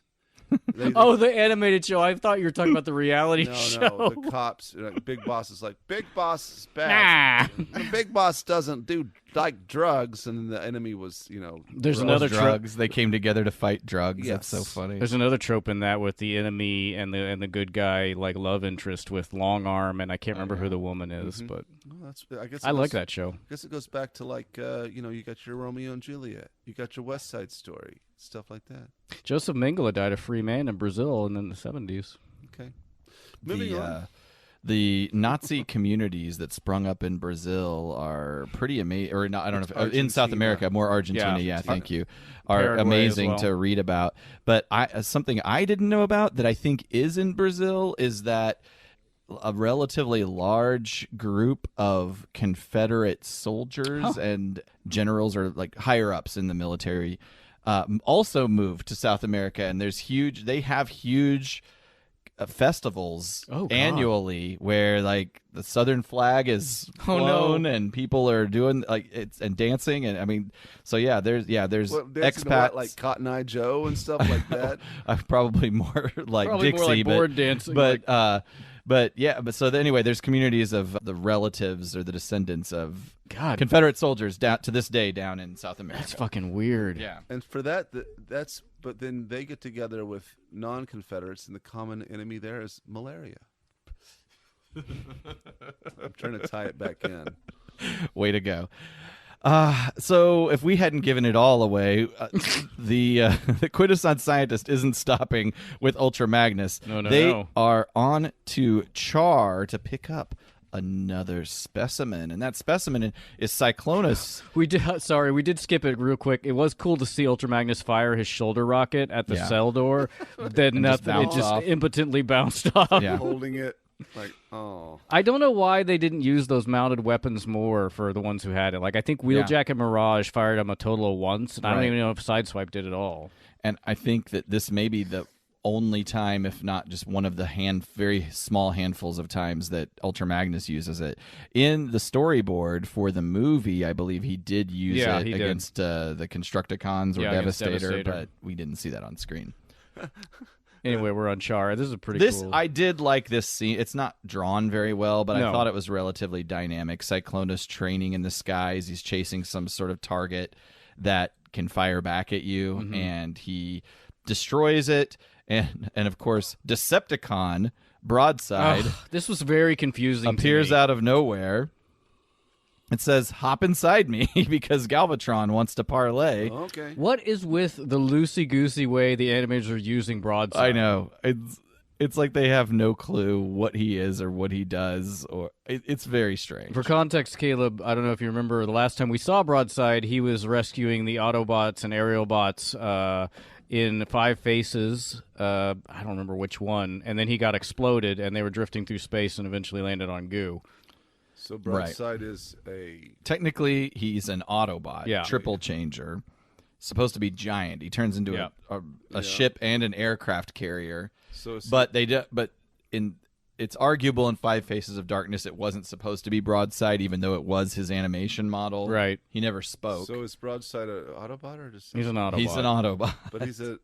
Oh, the animated show. I thought you were talking about the reality show. No, the cops. Big Boss is like, Big Boss is bad. The Big Boss doesn't do like drugs, and the enemy was, There's drugs. another trope. drugs. They came together to fight drugs. Yes. That's so funny. There's another trope in that with the enemy and the good guy, like love interest with long arm, and I can't remember who the woman is, but Well, I guess I like that show. I guess it goes back to you got your Romeo and Juliet, you got your West Side Story, stuff like that. Joseph Mengele died a free man in Brazil in the 70s. Okay, moving on. The Nazi communities that sprung up in Brazil are pretty amazing. Or not, I don't know if in South Argentina. America, more Argentina. Yeah. Yeah, thank you. Are Paraguay as amazing well. to read about. But something I didn't know about that I think is in Brazil is that a relatively large group of Confederate soldiers and generals, or like higher ups in the military, also moved to South America, and they have huge festivals Oh, God. annually where like the Southern flag is flown and people are doing and dancing, and I mean, so there's Well, dancing to expats what, like Cotton Eye Joe and stuff like that. probably more like Probably Dixie, more like board dancing, but anyway, there's communities of the relatives or the descendants of God. Confederate soldiers down to this day down in South America. That's fucking weird. Yeah. And for but then they get together with non-Confederates, and the common enemy there is malaria. I'm trying to tie it back in. Way to go. So if we hadn't given it all away, the Quintessence Scientist isn't stopping with Ultra Magnus. They are on to Char to pick up another specimen, and that specimen is Cyclonus. We did skip it real quick. It was cool to see Ultra Magnus fire his shoulder rocket at the cell door. Then nothing. It just impotently bounced off. Yeah. Holding it like, oh. I don't know why they didn't use those mounted weapons more for the ones who had it. Like I think Wheeljack and Mirage fired them a total of once, and I don't even know if Sideswipe did it all. And I think that this may be the only time, if not just one of the very small handfuls of times, that Ultra Magnus uses it. In the storyboard for the movie, I believe he did use it against the Constructicons or Devastator, but we didn't see that on screen. Anyway, we're on Char. This is pretty cool. I did like this scene. It's not drawn very well, but I thought it was relatively dynamic. Cyclonus training in the skies. He's chasing some sort of target that can fire back at you, and he destroys it. And of course, Decepticon Broadside this was very confusing. appears out of nowhere. It says, "Hop inside me," because Galvatron wants to parlay. Okay. What is with the loosey-goosey way the animators are using Broadside? I know. It's like they have no clue what he is or what he does, or it's very strange. For context, Caleb, I don't know if you remember the last time we saw Broadside, he was rescuing the Autobots and Aerial Bots in Five Faces. I don't remember which one. And then he got exploded, and they were drifting through space and eventually landed on goo. So Broadside is technically he's an Autobot, triple changer, supposed to be giant. He turns into a ship and an aircraft carrier. It's arguable in Five Faces of Darkness it wasn't supposed to be Broadside, even though it was his animation model. Right. He never spoke. So is Broadside an Autobot or just? He's an Autobot. He's an Autobot. But he's a.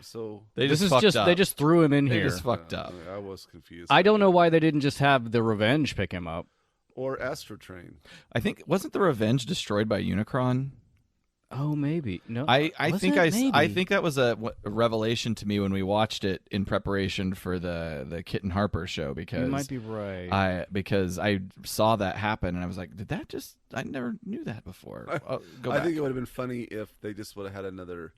So they this just is just up. they just threw him in They here. just fucked up. I was confused. I don't know why they didn't just have the Revenge pick him up. Or Astra Train. I think wasn't the Revenge destroyed by Unicron? Oh, maybe. No, I think I Maybe. think that was a revelation to me when we watched it in preparation for the Kitten Harper show, because You might be right. because I saw that happen and I was like, did that just? I never knew that before. Go I back. think it would have been funny if they just would have had another.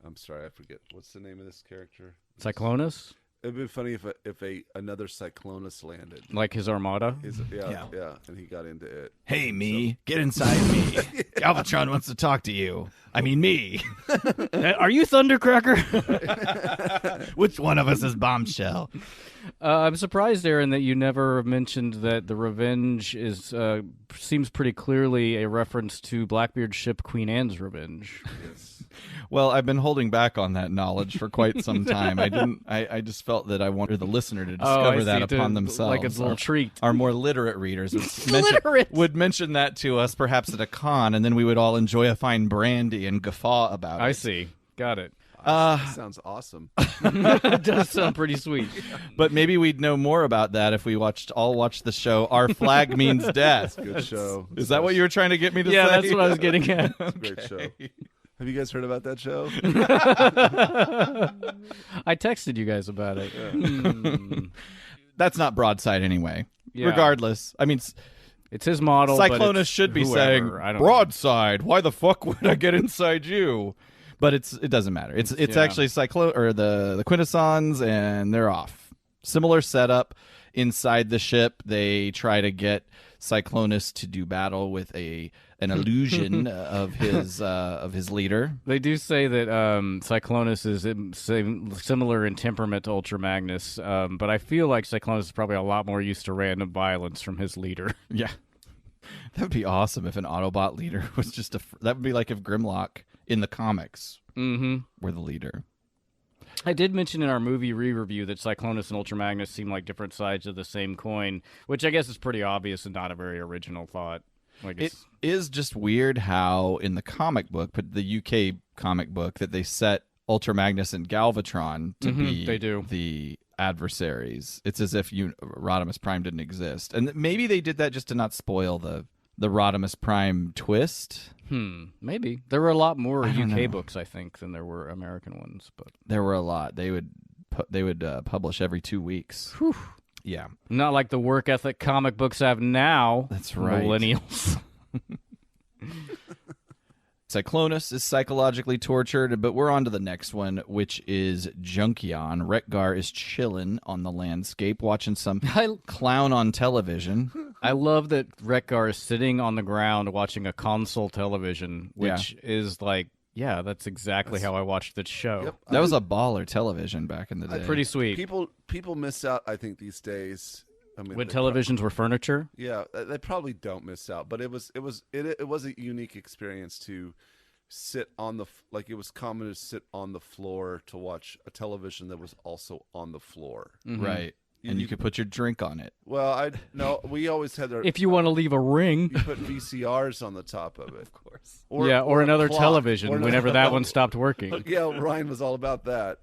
I'm sorry, I forget what's the name of this character. Cyclonus? It'd be funny if another Cyclonus landed. Like his armada. Yeah, and he got into it. Hey, me, get inside me. Galvatron wants to talk to you. I mean, me. Are you Thundercracker? Which one of us is Bombshell? I'm surprised, Aaron, that you never mentioned that the Revenge seems pretty clearly a reference to Blackbeard's ship Queen Anne's Revenge. Yes. Well, I've been holding back on that knowledge for quite some time. I just felt that I wanted the listener to discover that upon themselves. Like it's a little treat. Our more literate readers would mention that to us, perhaps at a con, and then we would all enjoy a fine brandy and guffaw about it. I see. Got it. That sounds awesome. It does sound pretty sweet. But maybe we'd know more about that if we all watched the show Our Flag Means Death. Good show. Is that what you were trying to get me to say? Yeah, that's what I was getting at. It's a great show. Have you guys heard about that show? I texted you guys about it. That's not broadside anyway. Yeah. Regardless. I mean, it's his model. Cyclonus should be saying, broadside, why the fuck would I get inside you? But it doesn't matter. It's actually the Quintessons, and they're off. Similar setup inside the ship. They try to get Cyclonus to do battle with an illusion of his leader. They do say that Cyclonus is similar in temperament to Ultra Magnus, but I feel like Cyclonus is probably a lot more used to random violence from his leader. Yeah. That would be awesome if an Autobot leader was just that would be like if Grimlock in the comics were the leader. I did mention in our movie re-review that Cyclonus and Ultra Magnus seem like different sides of the same coin, which I guess is pretty obvious and not a very original thought. It is just weird how in the comic book, but the UK comic book, that they set Ultra Magnus and Galvatron to be the adversaries. It's as if Rodimus Prime didn't exist. And maybe they did that just to not spoil the Rodimus Prime twist. Maybe. There were a lot more UK books, I think, than there were American ones. But there were a lot. They would publish every 2 weeks. Whew. Yeah. Not like the work ethic comic books have now. That's right. Millennials. Cyclonus is psychologically tortured, but we're on to the next one, which is Junkion. Wreck-Gar is chilling on the landscape, watching some clown on television. I love that Wreck-Gar is sitting on the ground watching a console television, which is like, yeah, that's exactly how I watched the show. Yep. That was a baller television back in the day. Pretty sweet. People miss out, I think, these days. I mean, when televisions were furniture? Yeah, they probably don't miss out, but it was a unique experience to sit on it was common to sit on the floor to watch a television that was also on the floor. Mm-hmm. Right. And you could put your drink on it. Well, we always had if you want to leave a ring, you put VCRs on the top of it, of course. Or another clock, television whenever that one stopped working. Yeah, Ryan was all about that.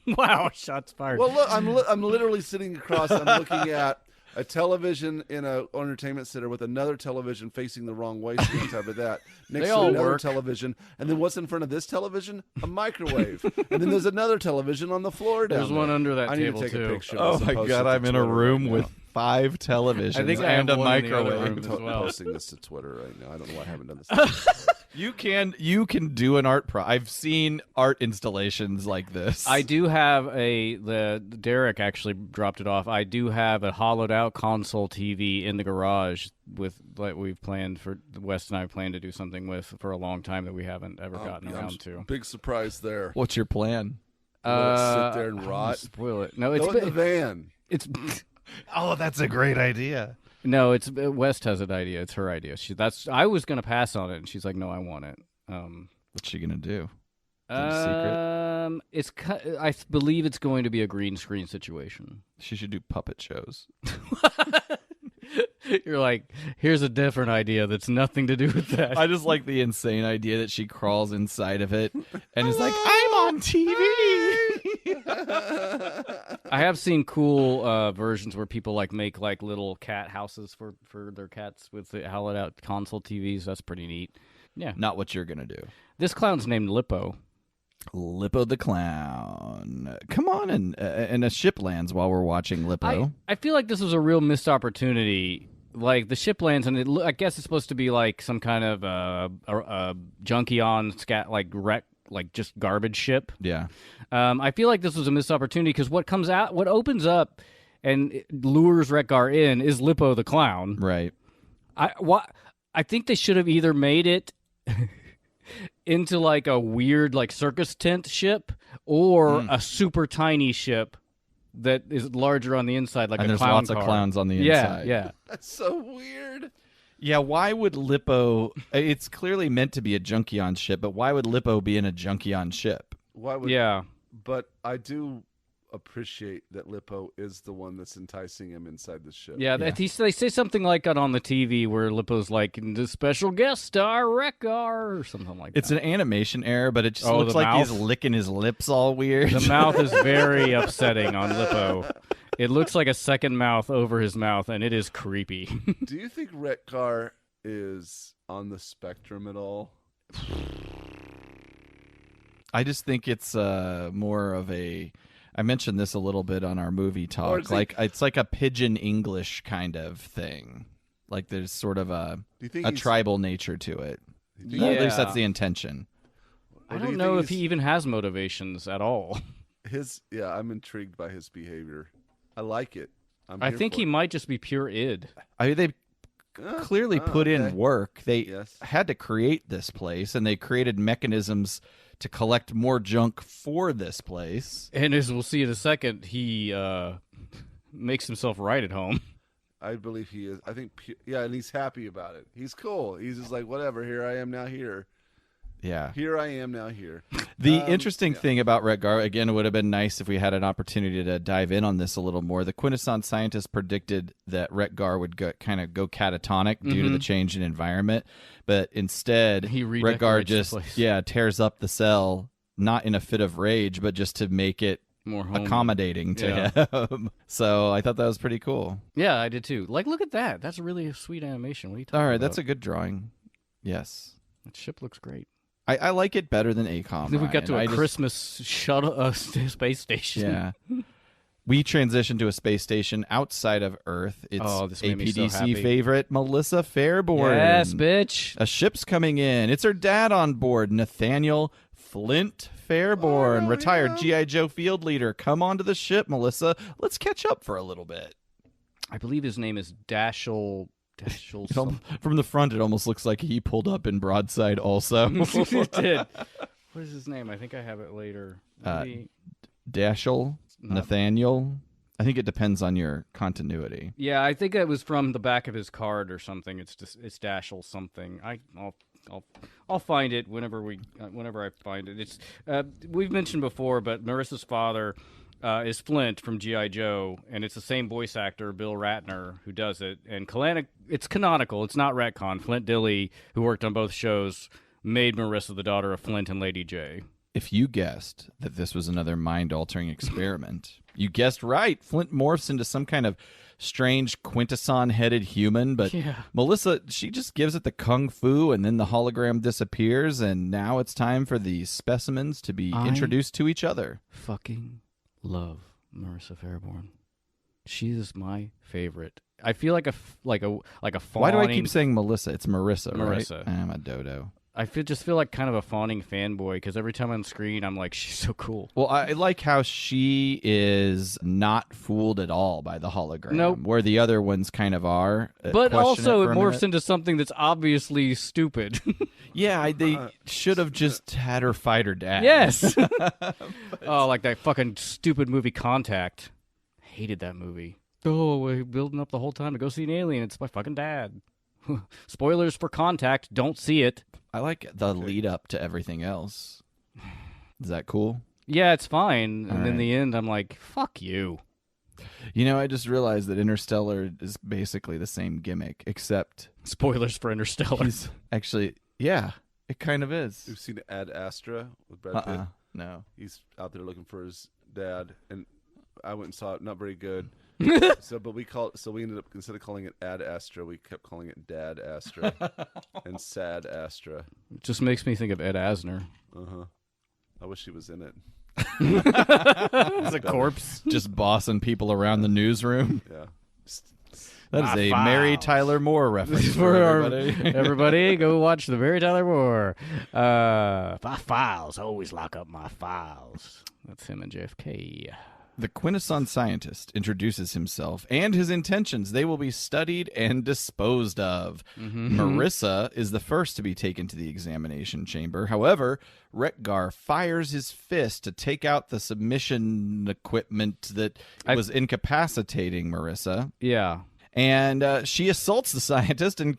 Wow, shots fired. Well, look, I'm literally sitting across. I'm looking at a television in an entertainment center with another television facing the wrong way, sitting on top of that. Next to another television, and then what's in front of this television? A microwave, and then there's another television on the floor down There's there. one under that I table need to take too. a picture. Oh my God, I'm in a room with 5 televisions I think I and have a one in the other microwave. room as well. Posting this to Twitter right now. I don't know why I haven't done this. You can do an art I've seen art installations like this. I do have Derek actually dropped it off. I do have a hollowed out console TV in the garage with we've planned for West and I plan to do something with for a long time that we haven't ever gotten around to. Big surprise there. What's your plan? Let it sit there and rot. Spoil it. No, it's Go in the van. It's Oh, that's a great idea. no, it's West has an idea. It's her idea. I was gonna pass on it, and she's like, "No, I want it." What's she gonna do? Is it a secret? I believe it's going to be a green screen situation. She should do puppet shows. You're like, here's a different idea that's nothing to do with that. I just like the insane idea that she crawls inside of it and is like, I'm on TV. I have seen cool versions where people make little cat houses for their cats with the hollowed out console TVs. That's pretty neat. Yeah. Not what you're going to do. This clown's named Lippo. Lippo the Clown. Come on, and a ship lands while we're watching Lippo. I feel like this was a real missed opportunity. Like, the ship lands, and I guess it's supposed to be like some kind of Junkion scat, like like just garbage ship. Yeah. I feel like this was a missed opportunity because what opens up and lures Wreck-Gar in is Lippo the clown. Right. I think they should have either made it into like a weird like circus tent ship or a super tiny ship that is larger on the inside, like and a there's clown lots car. of clowns on the inside. Yeah. That's so weird. Yeah, why would Lippo... It's clearly meant to be a Junkion ship, but why would Lippo be in a Junkion ship? Why would? Yeah. But I do appreciate that Lippo is the one that's enticing him inside the ship. Yeah, they say something like that on the TV where Lippo's like, the special guest star, Wreck-Gar, or something like It's that. an animation error, but it just Oh, looks the like he's mouth? licking his lips all weird. The mouth is very upsetting on Lippo. It looks like a second mouth over his mouth, and it is creepy. Do you think Wreck-Gar is on the spectrum at all? I just think it's more of a... I mentioned this a little bit on our movie Or talk. is he- Like it's like a pidgin English kind of thing. Like there's sort of a Do you think he's- tribal nature to it. do you think- At least Yeah. that's the intention. I Or do don't you know think if he he's- even has motivations at all. I'm intrigued by his behavior. I like it. I here think for he it. might just be pure id. I mean, they clearly put okay. in work. They Yes. had to create this place, and they created mechanisms to collect more junk for this place. And as we'll see in a second, he makes himself right at home. I believe he is. I think, and he's happy about it. He's cool. He's just like, whatever. Here I am now. Here I am now. Here. The interesting thing about Wreck-Gar, again, it would have been nice if we had an opportunity to dive in on this a little more. The Quintessence scientists predicted that Wreck-Gar would go catatonic due to the change in environment, but instead, He Wreck-Gar redecorates the just place. tears up the cell, not in a fit of rage, but just to make it More homely. accommodating to him. So I thought that was pretty cool. Yeah, I did too. Like, look at that. That's really a sweet animation. What are you talking All right, about? that's a good drawing. Yes. That ship looks great. I like it better than ACOM. Then we got to Ryan. a I just- Christmas shuttle space station. Yeah. We transitioned to a space station outside of Earth. It's Oh, this made me so APDC happy. favorite Melissa Fairborn. Yes, bitch. A ship's coming in. It's her dad on board, Nathaniel Flint Fairborn, retired G.I. Joe field leader. Come onto the ship, Melissa. Let's catch up for a little bit. I believe his name is Dashel. From the front, it almost looks like he pulled up in broadside also. It did. What is his name? I think I have it later. Maybe- Dashel, Not- Nathaniel. I think it depends on your continuity. Yeah, I think it was from the back of his card or something. It's Dashel something. I'll find it whenever I find it. It's we've mentioned before, but Marissa's father is Flint from G.I. Joe, and it's the same voice actor, Bill Ratner, who does it. And it's canonical. It's not retcon. Flint Dilley, who worked on both shows, made Marissa the daughter of Flint and Lady J. If you guessed that this was another mind-altering experiment, you guessed right. Flint morphs into some kind of strange quintesson-headed human, but Yeah. Melissa, she just gives it the kung fu, and then the hologram disappears, and now it's time for the specimens to be introduced to each other. Fucking love Marissa Fairborn. She is my favorite. I feel like a fawning. Why do I keep saying Melissa? It's Marissa, Marissa. right? I'm a dodo. I just feel like kind of a fawning fanboy because every time on screen, I'm like, she's so cool. Well, I like how she is not fooled at all by the hologram, Nope. where the other ones kind of are. But Question also, it it for a morphs minute. into something that's obviously stupid. Yeah, they should have just had her fight her dad. Yes. Oh, like that fucking stupid movie Contact. Hated that movie. Oh, we're building up the whole time to go see an alien. It's my fucking dad. Spoilers for Contact. Don't see it. I like the lead up to everything else. Is that cool? Yeah, it's fine. All And in right. the end, I'm like, fuck you. You know, I just realized that Interstellar is basically the same gimmick, except Spoilers for Interstellar. he's actually, yeah, it kind of is. We've seen Ad Astra with Brad Pitt. No. He's out there looking for his dad, and I went and saw it. Not very good. But we ended up, instead of calling it Ad Astra, we kept calling it Dad Astra and Sad Astra. It just makes me think of Ed Asner. I wish he was in it. As a corpse. Just bossing people around the newsroom. Yeah. That is My a files. Mary Tyler Moore reference for For our- everybody. everybody, go watch the Mary Tyler Moore. Files. My files. Always lock up my files. That's him and JFK. The Quintesson scientist introduces himself and his intentions. They will be studied and disposed of. Marissa is the first to be taken to the examination chamber. However, Wreck-Gar fires his fist to take out the submission equipment that was incapacitating Marissa. Yeah. And she assaults the scientist and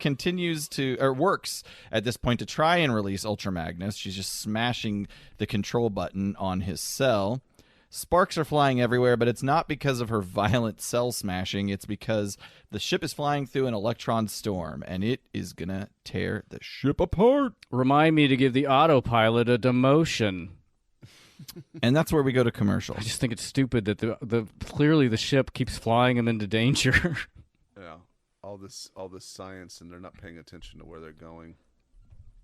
works at this point to try and release Ultra Magnus. She's just smashing the control button on his cell. Sparks are flying everywhere, but it's not because of her violent cell smashing. It's because the ship is flying through an electron storm, and it is going to tear the ship apart. Remind me to give the autopilot a demotion. And that's where we go to commercial. I just think it's stupid that the clearly the ship keeps flying him into danger. Yeah, all this science, and they're not paying attention to where they're going.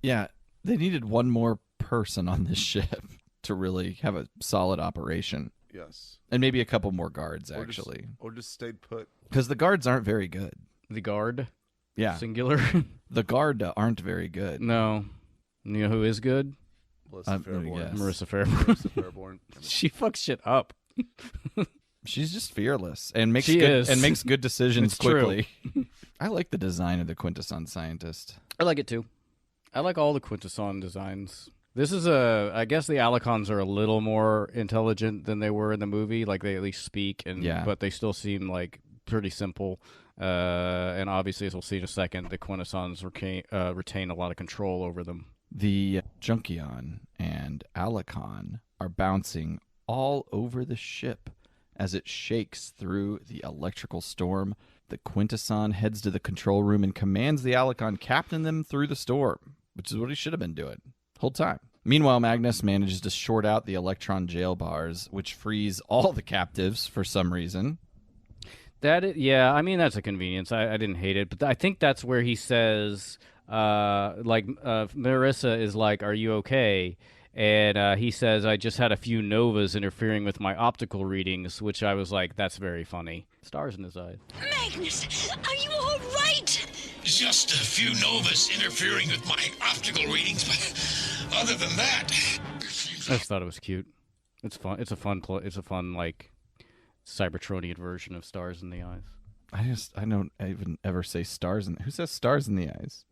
Yeah, they needed one more person on this ship to really have a solid operation. Yes. And maybe a couple more guards, actually. Or just stayed put. Because the guards aren't very good. The guard? Yeah. Singular? The guard aren't very good. No. You know who is good? Melissa Fairborn. yes. Marissa Fairborn. Marissa Fairborn. She fucks shit up. She's just fearless and makes good decisions It's true. quickly. I like the design of the Quintesson scientist. I like it too. I like all the Quintesson designs. This is I guess the Alicons are a little more intelligent than they were in the movie. Like they at least speak, but they still seem like pretty simple. And obviously, as we'll see in a second, the Quintessons retain a lot of control over them. The Junkion and Alicon are bouncing all over the ship as it shakes through the electrical storm. The Quintesson heads to the control room and commands the Alicon captain them through the storm, which is what he should have been doing whole time. Meanwhile, Magnus manages to short out the electron jail bars, which frees all the captives for some reason. I mean, that's a convenience. I didn't hate it, but I think that's where he says, Marissa is like, "Are you okay?" And he says, "I just had a few novas interfering with my optical readings," which I was like, that's very funny. Stars in his eyes. Magnus, are you all right? Just a few novas interfering with my optical readings, but other than that... I just thought it was cute. It's fun. It's a fun like Cybertronian version of Stars in the Eyes. I don't even ever say stars in... Who says stars in the eyes?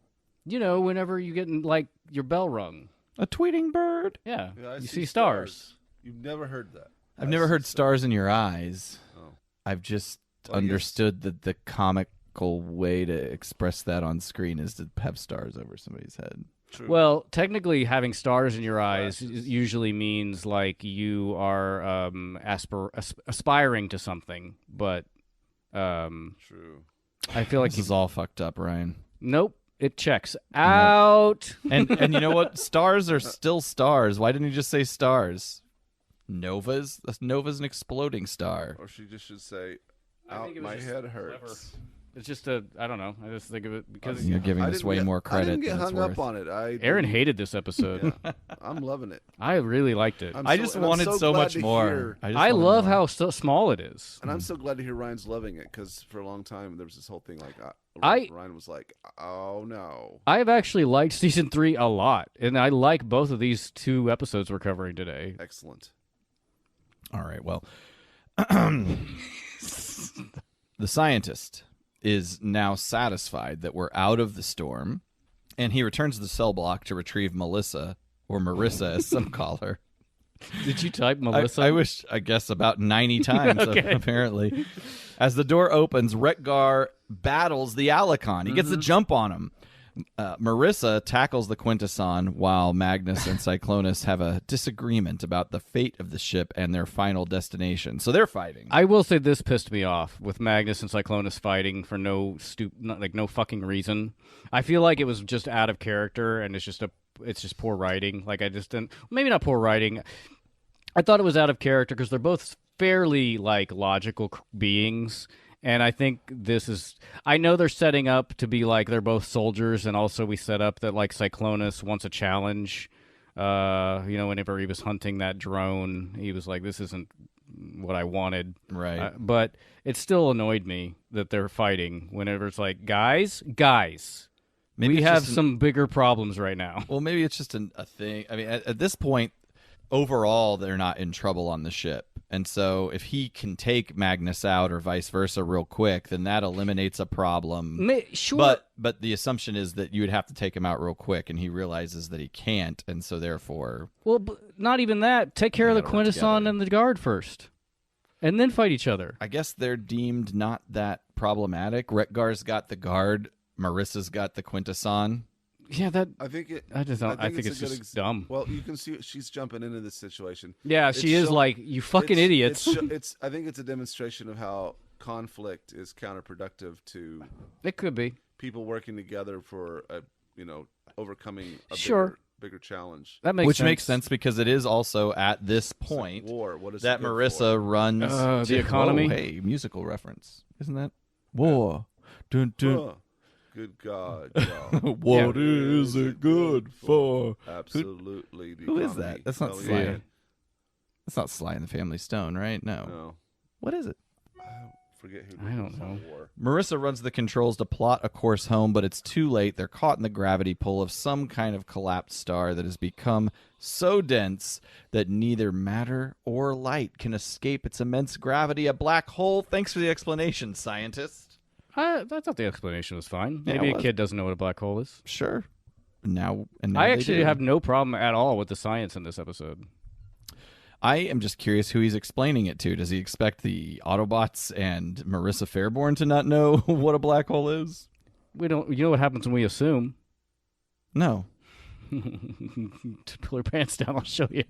You know, whenever you get like your bell rung. A tweeting bird? Yeah, Yeah, I you see see stars. You've never heard that. I've never heard stars in your eyes. Oh. I've just understood that the comical way to express that on screen is to have stars over somebody's head. True. Well, technically, having stars in your eyes usually means like you are aspiring to something, but True. I feel like This is all fucked up, Ryan. nope, it checks out. And you know what? Stars are still stars. Why didn't you just say stars? Novas? Nova's an exploding star. Or she just should say, I think it was my just head clever. hurts. It's just I don't know. I just think of it because You're giving this way more I credit didn't get than it's hung worth. up on it. Aaron hated this episode. Yeah, I'm loving it. I really liked it. I just wanted so glad much to more. hear- I love how small it is. And I'm so glad to hear Ryan's loving it, because for a long time there was this whole thing like Ryan was like, "Oh no." I have actually liked season 3 a lot, and I like both of these 2 episodes we're covering today. Excellent. All right, well, the scientist is now satisfied that we're out of the storm, and he returns to the cell block to retrieve Melissa, or Marissa as some call her. Did you type Melissa? I guess about 90 times, Okay. apparently. As the door opens, Wreck-Gar battles the Alicon. He gets the jump on him. Marissa tackles the Quintesson while Magnus and Cyclonus have a disagreement about the fate of the ship and their final destination. So they're fighting. I will say this pissed me off with Magnus and Cyclonus fighting for no fucking reason. I feel like it was just out of character, and it's just poor writing. Like I just didn't. Maybe not poor writing. I thought it was out of character because they're both fairly like logical beings. And I think this is... I know they're setting up to be like they're both soldiers, and also we set up that like Cyclonus wants a challenge. Whenever he was hunting that drone, he was like, this isn't what I wanted. Right. But it still annoyed me that they're fighting whenever it's like, guys, Maybe we it's have just some bigger problems right now. Well, maybe it's just a thing. I mean, at this point, overall, they're not in trouble on the ship. And so if he can take Magnus out or vice versa real quick, then that eliminates a problem. Sure. But the assumption is that you would have to take him out real quick, and he realizes that he can't, and so therefore... Well, not even that. Take care of the gotta work Quintesson together. and the guard first. And then fight each other. I guess they're deemed not that problematic. Wreck-Gar's got the guard. Marissa's got the Quintesson. Yeah, that... I think it. I just don't... I think a it's good just dumb. Well, you can see she's jumping into this situation. Yeah, she is like, you fucking idiots. It's. I think it's a demonstration of how conflict is counterproductive to It could be. people working together for overcoming a bigger challenge. That makes Which sense. makes sense because it is also at this point War. What is that it good Marissa for? runs the economy? Whoa, hey, musical reference. Isn't that? War. Dun, dun. Huh. Good God, y'all. What is it good for? Absolutely. the Who is economy. that? That's not Hell Sly. yeah. That's not Sly and the Family Stone, right? No. No. What is it? Forget who. I did don't this on know. War. Marissa runs the controls to plot a course home, but it's too late. They're caught in the gravity pull of some kind of collapsed star that has become so dense that neither matter or light can escape its immense gravity. A black hole. Thanks for the explanation, scientist. I thought the explanation was fine. Yeah, Maybe it a was. kid doesn't know what a black hole is. Sure. Now I they actually do. have no problem at all with the science in this episode. I am just curious who he's explaining it to. Does he expect the Autobots and Marissa Fairborn to not know what a black hole is? We don't. You know what happens when we assume? No. Pull your pants down. I'll show you.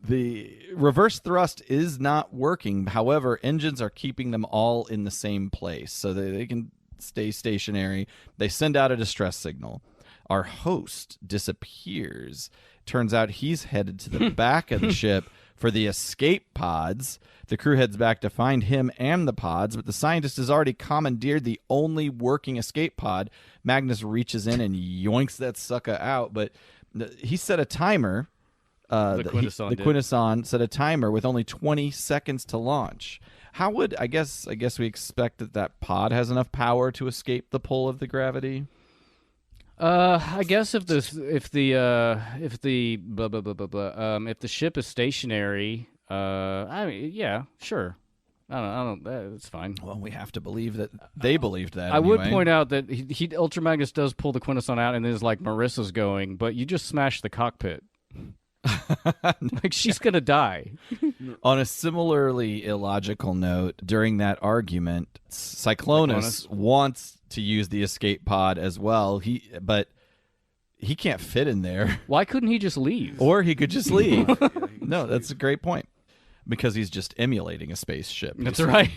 The reverse thrust is not working. However, engines are keeping them all in the same place so that they can stay stationary. They send out a distress signal. Our host disappears. Turns out he's headed to the back of the ship for the escape pods. The crew heads back to find him and the pods, but the scientist has already commandeered the only working escape pod. Magnus reaches in and yoinks that sucker out, but he set a timer. The Quintesson did. Quintesson set a timer with only 20 seconds to launch. How would I guess we expect that pod has enough power to escape the pull of the gravity? I guess if the blah blah blah blah blah if the ship is stationary, I mean, yeah, sure. I don't. It's fine. Well, we have to believe that they believed that. I would anyway. point out that he Ultra Magnus does pull the Quintesson out, and is like Marissa's going, but you just smashed the cockpit. Like she's gonna die. On a similarly illogical note, during that argument, Cyclonus wants to use the escape pod as well. But he can't fit in there. Why couldn't he just leave? Or he could just leave. No, that's a great point. Because he's just emulating a spaceship. That's right.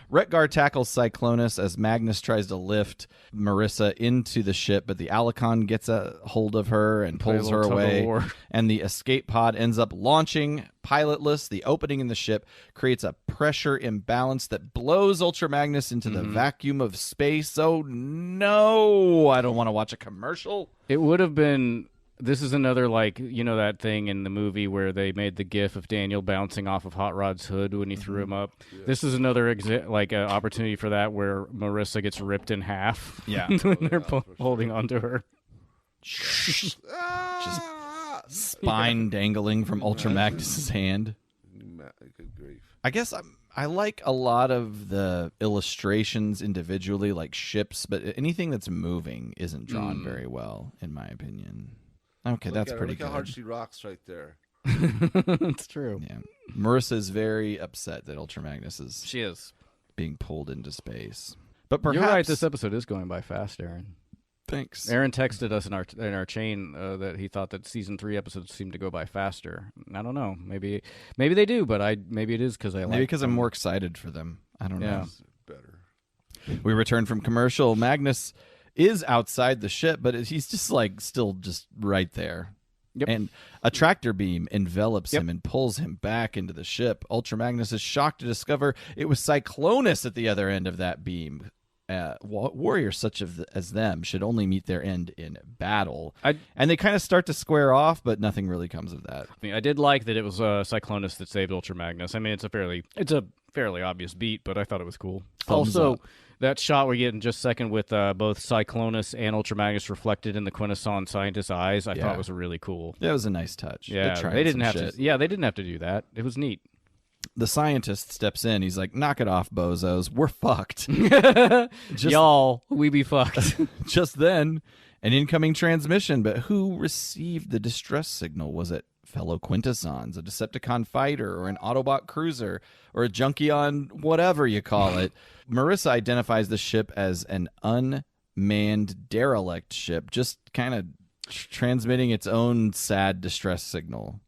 Wreck-Gar tackles Cyclonus as Magnus tries to lift Marissa into the ship, but the Alicon gets a hold of her and Play a pulls her little away. tug-of-war. And the escape pod ends up launching pilotless. The opening in the ship creates a pressure imbalance that blows Ultra Magnus into the vacuum of space. Oh no, I don't want to watch a commercial. It would have been. This is another, like, you know, that thing in the movie where they made the gif of Daniel bouncing off of Hot Rod's hood when he threw him up. Yeah. This is another opportunity for that where Marissa gets ripped in half. Yeah. When they're holding onto her. Just spine dangling from Ultra Magnus's hand. Good grief. I guess I like a lot of the illustrations individually, like ships, but anything that's moving isn't drawn very well, in my opinion. Okay, that's pretty Look good. how hard she rocks right there. It's true. Yeah, Marissa is very upset that Ultra Magnus is She is. being pulled into space. But perhaps You're right. This episode is going by fast, Aaron. Thanks. Aaron texted us in our chain that he thought that season 3 episodes seemed to go by faster. I don't know. Maybe they do, but maybe it is because I like. Maybe because I'm more excited for them. I don't know. Better. We return from commercial. Magnus is outside the ship, but he's just like still just right there. Yep. And a tractor beam envelops him and pulls him back into the ship. Ultra Magnus is shocked to discover it was Cyclonus at the other end of that beam. warriors such as them should only meet their end in battle. And they kind of start to square off, but nothing really comes of that. I mean, I did like that it was Cyclonus that saved Ultra Magnus. I mean, it's a fairly obvious beat, but I thought it was cool. Thumbs Also, up. that shot we get in just a second with both Cyclonus and Ultra Magnus reflected in the Quintesson scientist's eyes, I thought was really cool. That was a nice touch. Yeah, they didn't have to. Yeah, they didn't have to do that. It was neat. The scientist steps in. He's like, "Knock it off, bozos. We're fucked." Y'all, we be fucked. Just then, an incoming transmission. But who received the distress signal? Was it fellow Quintessons, a Decepticon fighter, or an Autobot cruiser, or a Junkion, whatever you call it? Marissa identifies the ship as an unmanned derelict ship, just kind of transmitting its own sad distress signal.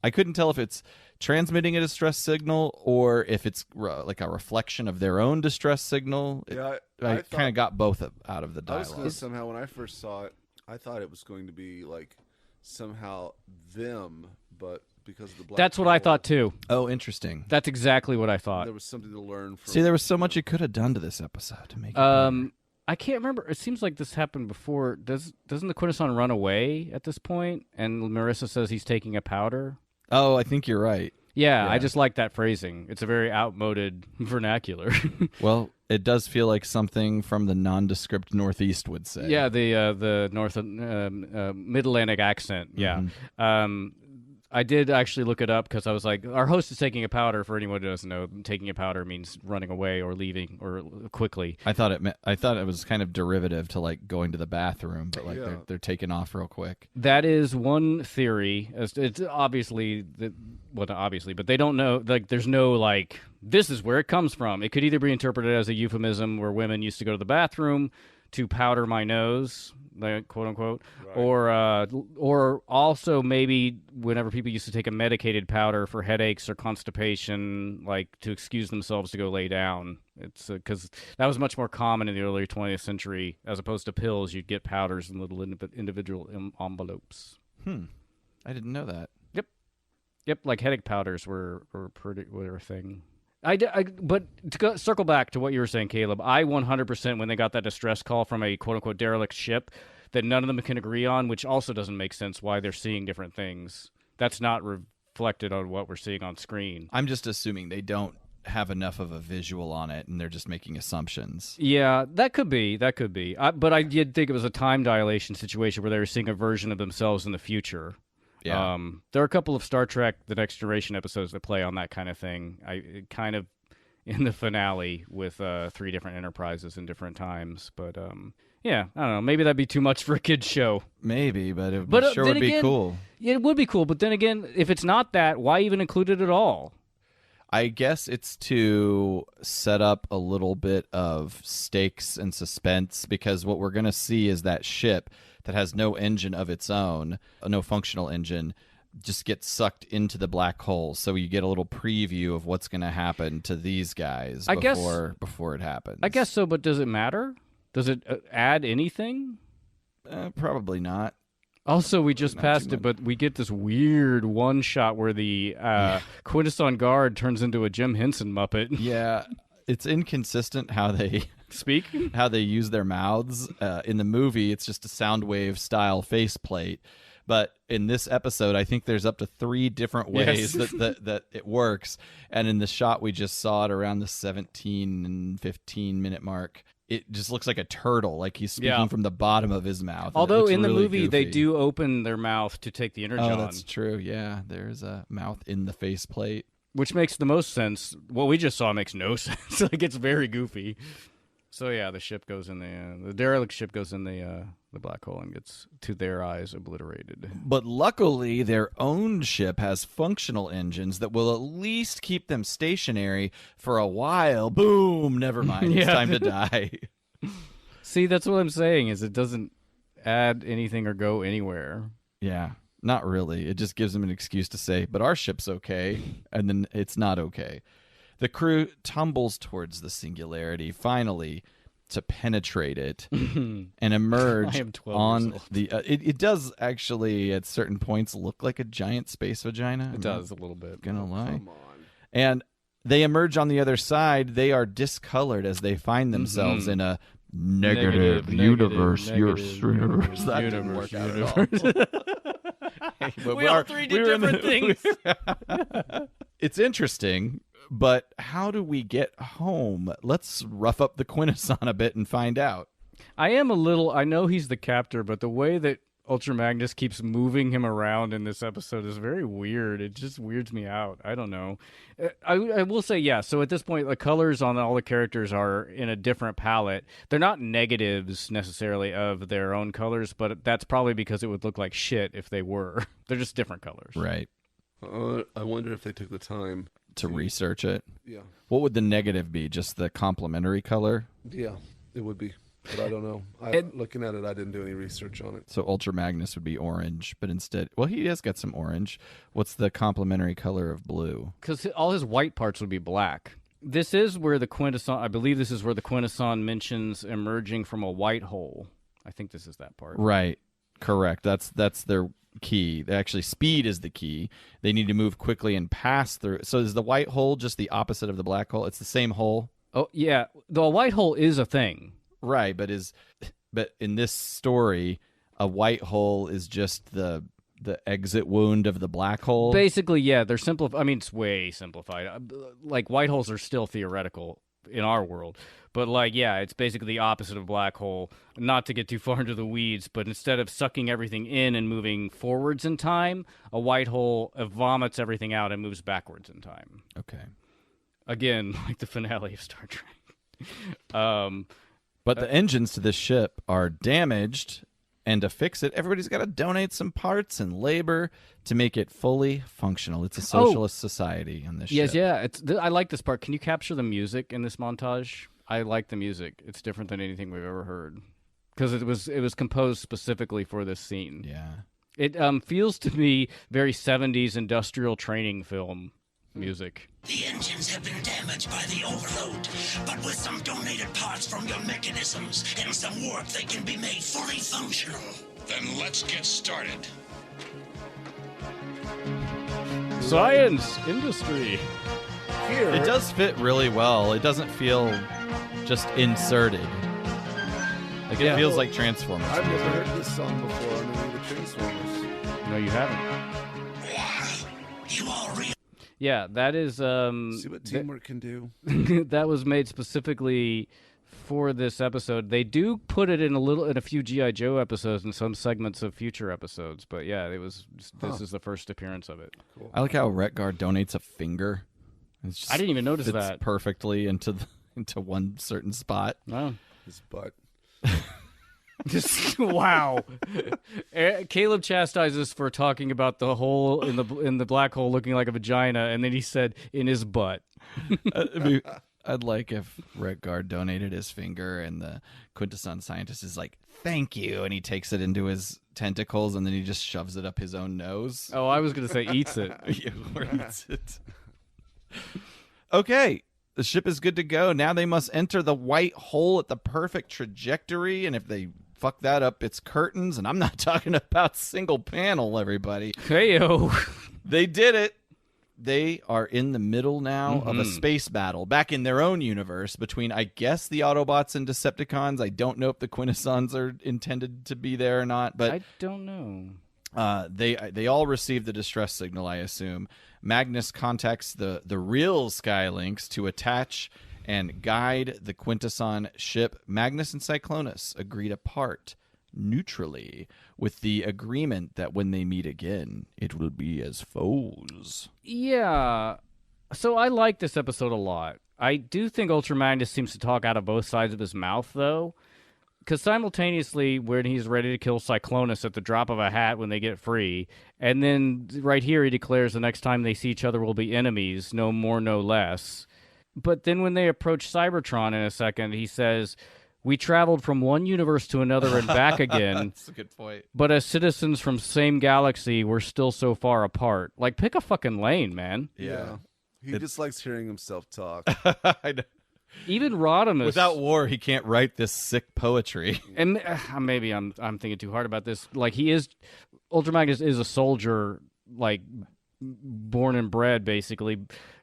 I couldn't tell if it's transmitting a distress signal or if it's like a reflection of their own distress signal. I kind of got both out of the I was dialogue. gonna somehow, when I first saw it, I thought it was going to be like somehow them, but because of the black That's what I hole, thought too. Oh, interesting. That's exactly what I thought. there was something to learn from. See, there was so much you could have done to this episode to make it better. I can't remember. It seems like this happened before. Doesn't the Quintesson run away at this point? And Marissa says he's taking a powder. Oh, I think you're right. Yeah, I just like that phrasing. It's a very outmoded vernacular. Well, it does feel like something from the nondescript Northeast would say. Yeah, the North Mid-Atlantic accent. Yeah. I did actually look it up because I was like, our host is taking a powder. For anyone who doesn't know, taking a powder means running away or leaving or quickly. I thought it was kind of derivative to like going to the bathroom, but like they're taking off real quick. That is one theory. It's obviously, not obviously, but they don't know. Like, there's no like, this is where it comes from. It could either be interpreted as a euphemism where women used to go to the bathroom to powder my nose, like, quote unquote, right. Or also maybe whenever people used to take a medicated powder for headaches or constipation, like to excuse themselves to go lay down. It's because that was much more common in the early 20th century, as opposed to pills. You'd get powders in little individual envelopes. I didn't know that. Yep, like headache powders were a thing. But to circle back to what you were saying, Caleb, I 100% when they got that distress call from a quote-unquote derelict ship that none of them can agree on, which also doesn't make sense why they're seeing different things. That's not reflected on what we're seeing on screen. I'm just assuming they don't have enough of a visual on it, and they're just making assumptions. Yeah, that could be. But I did think it was a time dilation situation where they were seeing a version of themselves in the future. Yeah. There are a couple of Star Trek The Next Generation episodes that play on that kind of thing. Kind of in the finale with 3 different Enterprises in different times. But yeah, I don't know. Maybe that'd be too much for a kid's show. Maybe, but it sure would be cool. Yeah, it would be cool. But then again, if it's not that, why even include it at all? I guess it's to set up a little bit of stakes and suspense, because what we're going to see is that ship that has no engine of its own, no functional engine, just gets sucked into the black hole. So you get a little preview of what's going to happen to these guys before it happens. I guess so, but does it matter? Does it add anything? Probably not. Also, we just passed it, but we get this weird one shot where the Quintesson guard turns into a Jim Henson Muppet. Yeah, it's inconsistent how they speak, how they use their mouths. In the movie, it's just a Soundwave style faceplate. But in this episode, I think there's up to 3 different ways that it works. And in the shot we just saw it around the 17 and 15 minute mark, it just looks like a turtle, like he's speaking from the bottom of his mouth. Although in the really movie, goofy. they do open their mouth to take the energon. Oh, that's true. Yeah, there's a mouth in the faceplate. Which makes the most sense. What we just saw makes no sense. Like, it's very goofy. So yeah, the ship goes in the derelict ship goes in the black hole and gets, to their eyes, obliterated. But luckily, their own ship has functional engines that will at least keep them stationary for a while. Boom! Never mind. It's time to die. See, that's what I'm saying. Is it doesn't add anything or go anywhere. Yeah, not really. It just gives them an excuse to say, "But our ship's okay," and then it's not okay. The crew tumbles towards the singularity, finally, to penetrate it and emerge I am 12 on years old. the... it does actually, at certain points, look like a giant space vagina. It does a little bit. Gonna lie. Come on. And they emerge on the other side, they are discolored as they find themselves in a negative universe. Universe. That didn't work out at all. But We all three did different things. It's interesting, but how do we get home? Let's rough up the Quintesson a bit and find out. I know he's the captor, but the way that Ultra Magnus keeps moving him around in this episode is very weird. It just weirds me out. I don't know. I will say, yeah, so at this point, the colors on all the characters are in a different palette. They're not negatives necessarily of their own colors, but that's probably because it would look like shit if they were. They're just different colors. Right. I wonder if they took the time To research it. Yeah. What would the negative be? Just the complementary color? Yeah, it would be. But I don't know. Looking at it, I didn't do any research on it. So Ultra Magnus would be orange, but instead, well, he has got some orange. What's the complementary color of blue? Because all his white parts would be black. This is where the Quintesson, I believe this is where the Quintesson mentions emerging from a white hole. I think this is that part. Right. Correct. That's their key. Actually, speed is the key. They need to move quickly and pass through. So is the white hole just the opposite of the black hole? It's the same hole? Oh, yeah. The white hole is a thing. Right, but in this story, a white hole is just the exit wound of the black hole. Basically, yeah, they're simplified. I mean, it's way simplified. Like, white holes are still theoretical in our world. But, like, yeah, it's basically the opposite of a black hole. Not to get too far into the weeds, but instead of sucking everything in and moving forwards in time, a white hole vomits everything out and moves backwards in time. Okay. Again, like the finale of Star Trek. But the engines to this ship are damaged, and to fix it, everybody's got to donate some parts and labor to make it fully functional. It's a socialist society on this Yes, ship. yeah. I like this part. Can you capture the music in this montage? I like the music. It's different than anything we've ever heard because it was composed specifically for this scene. Yeah. It feels to me very 70s industrial training film music. The engines have been damaged by the overload, but with some donated parts from your mechanisms and some work, they can be made fully functional. Then let's get started. Science, industry. Here, It does fit really well. It doesn't feel just inserted. Like it feels like Transformers. I've never heard this song before on any of the Transformers. No, you haven't. You all realize Yeah, that is See what teamwork can do. that was made specifically for this episode. They do put it in a few G.I. Joe episodes and some segments of future episodes, but yeah, this is the first appearance of it. Cool. I like how Wreck-Gar donates a finger. I didn't even notice fits that. perfectly into one certain spot. Wow. His butt. Just wow. Caleb chastises for talking about the hole in the black hole looking like a vagina, and then he said in his butt. I'd like if Wreck-Gar donated his finger and the Quintesson scientist is like, thank you, and he takes it into his tentacles and then he just shoves it up his own nose. Oh, I was going to say eats it. Yeah, or eats it. Okay, the ship is good to go. Now they must enter the white hole at the perfect trajectory, and if they fuck that up, it's curtains, and I'm not talking about single panel, everybody. Hey-o. They did it. They are in the middle now of a space battle back in their own universe between, I guess, the Autobots and Decepticons. I don't know if the Quintessons are intended to be there or not, but I don't know. they all receive the distress signal, I assume. Magnus contacts the real Skylynx to attach and guide the Quintesson ship. Magnus and Cyclonus agree to part neutrally with the agreement that when they meet again, it will be as foes. Yeah. So I like this episode a lot. I do think Ultra Magnus seems to talk out of both sides of his mouth, though. Because simultaneously, when he's ready to kill Cyclonus at the drop of a hat when they get free, and then right here he declares the next time they see each other will be enemies, no more, no less. But then when they approach Cybertron in a second, he says, we traveled from one universe to another and back again. That's a good point. But as citizens from same galaxy, we're still so far apart. Like, pick a fucking lane, man. Yeah. He just likes hearing himself talk. I know. Even Rodimus. Without war, he can't write this sick poetry. And maybe I'm thinking too hard about this. Like, Ultra Magnus is a soldier, like, born and bred, basically.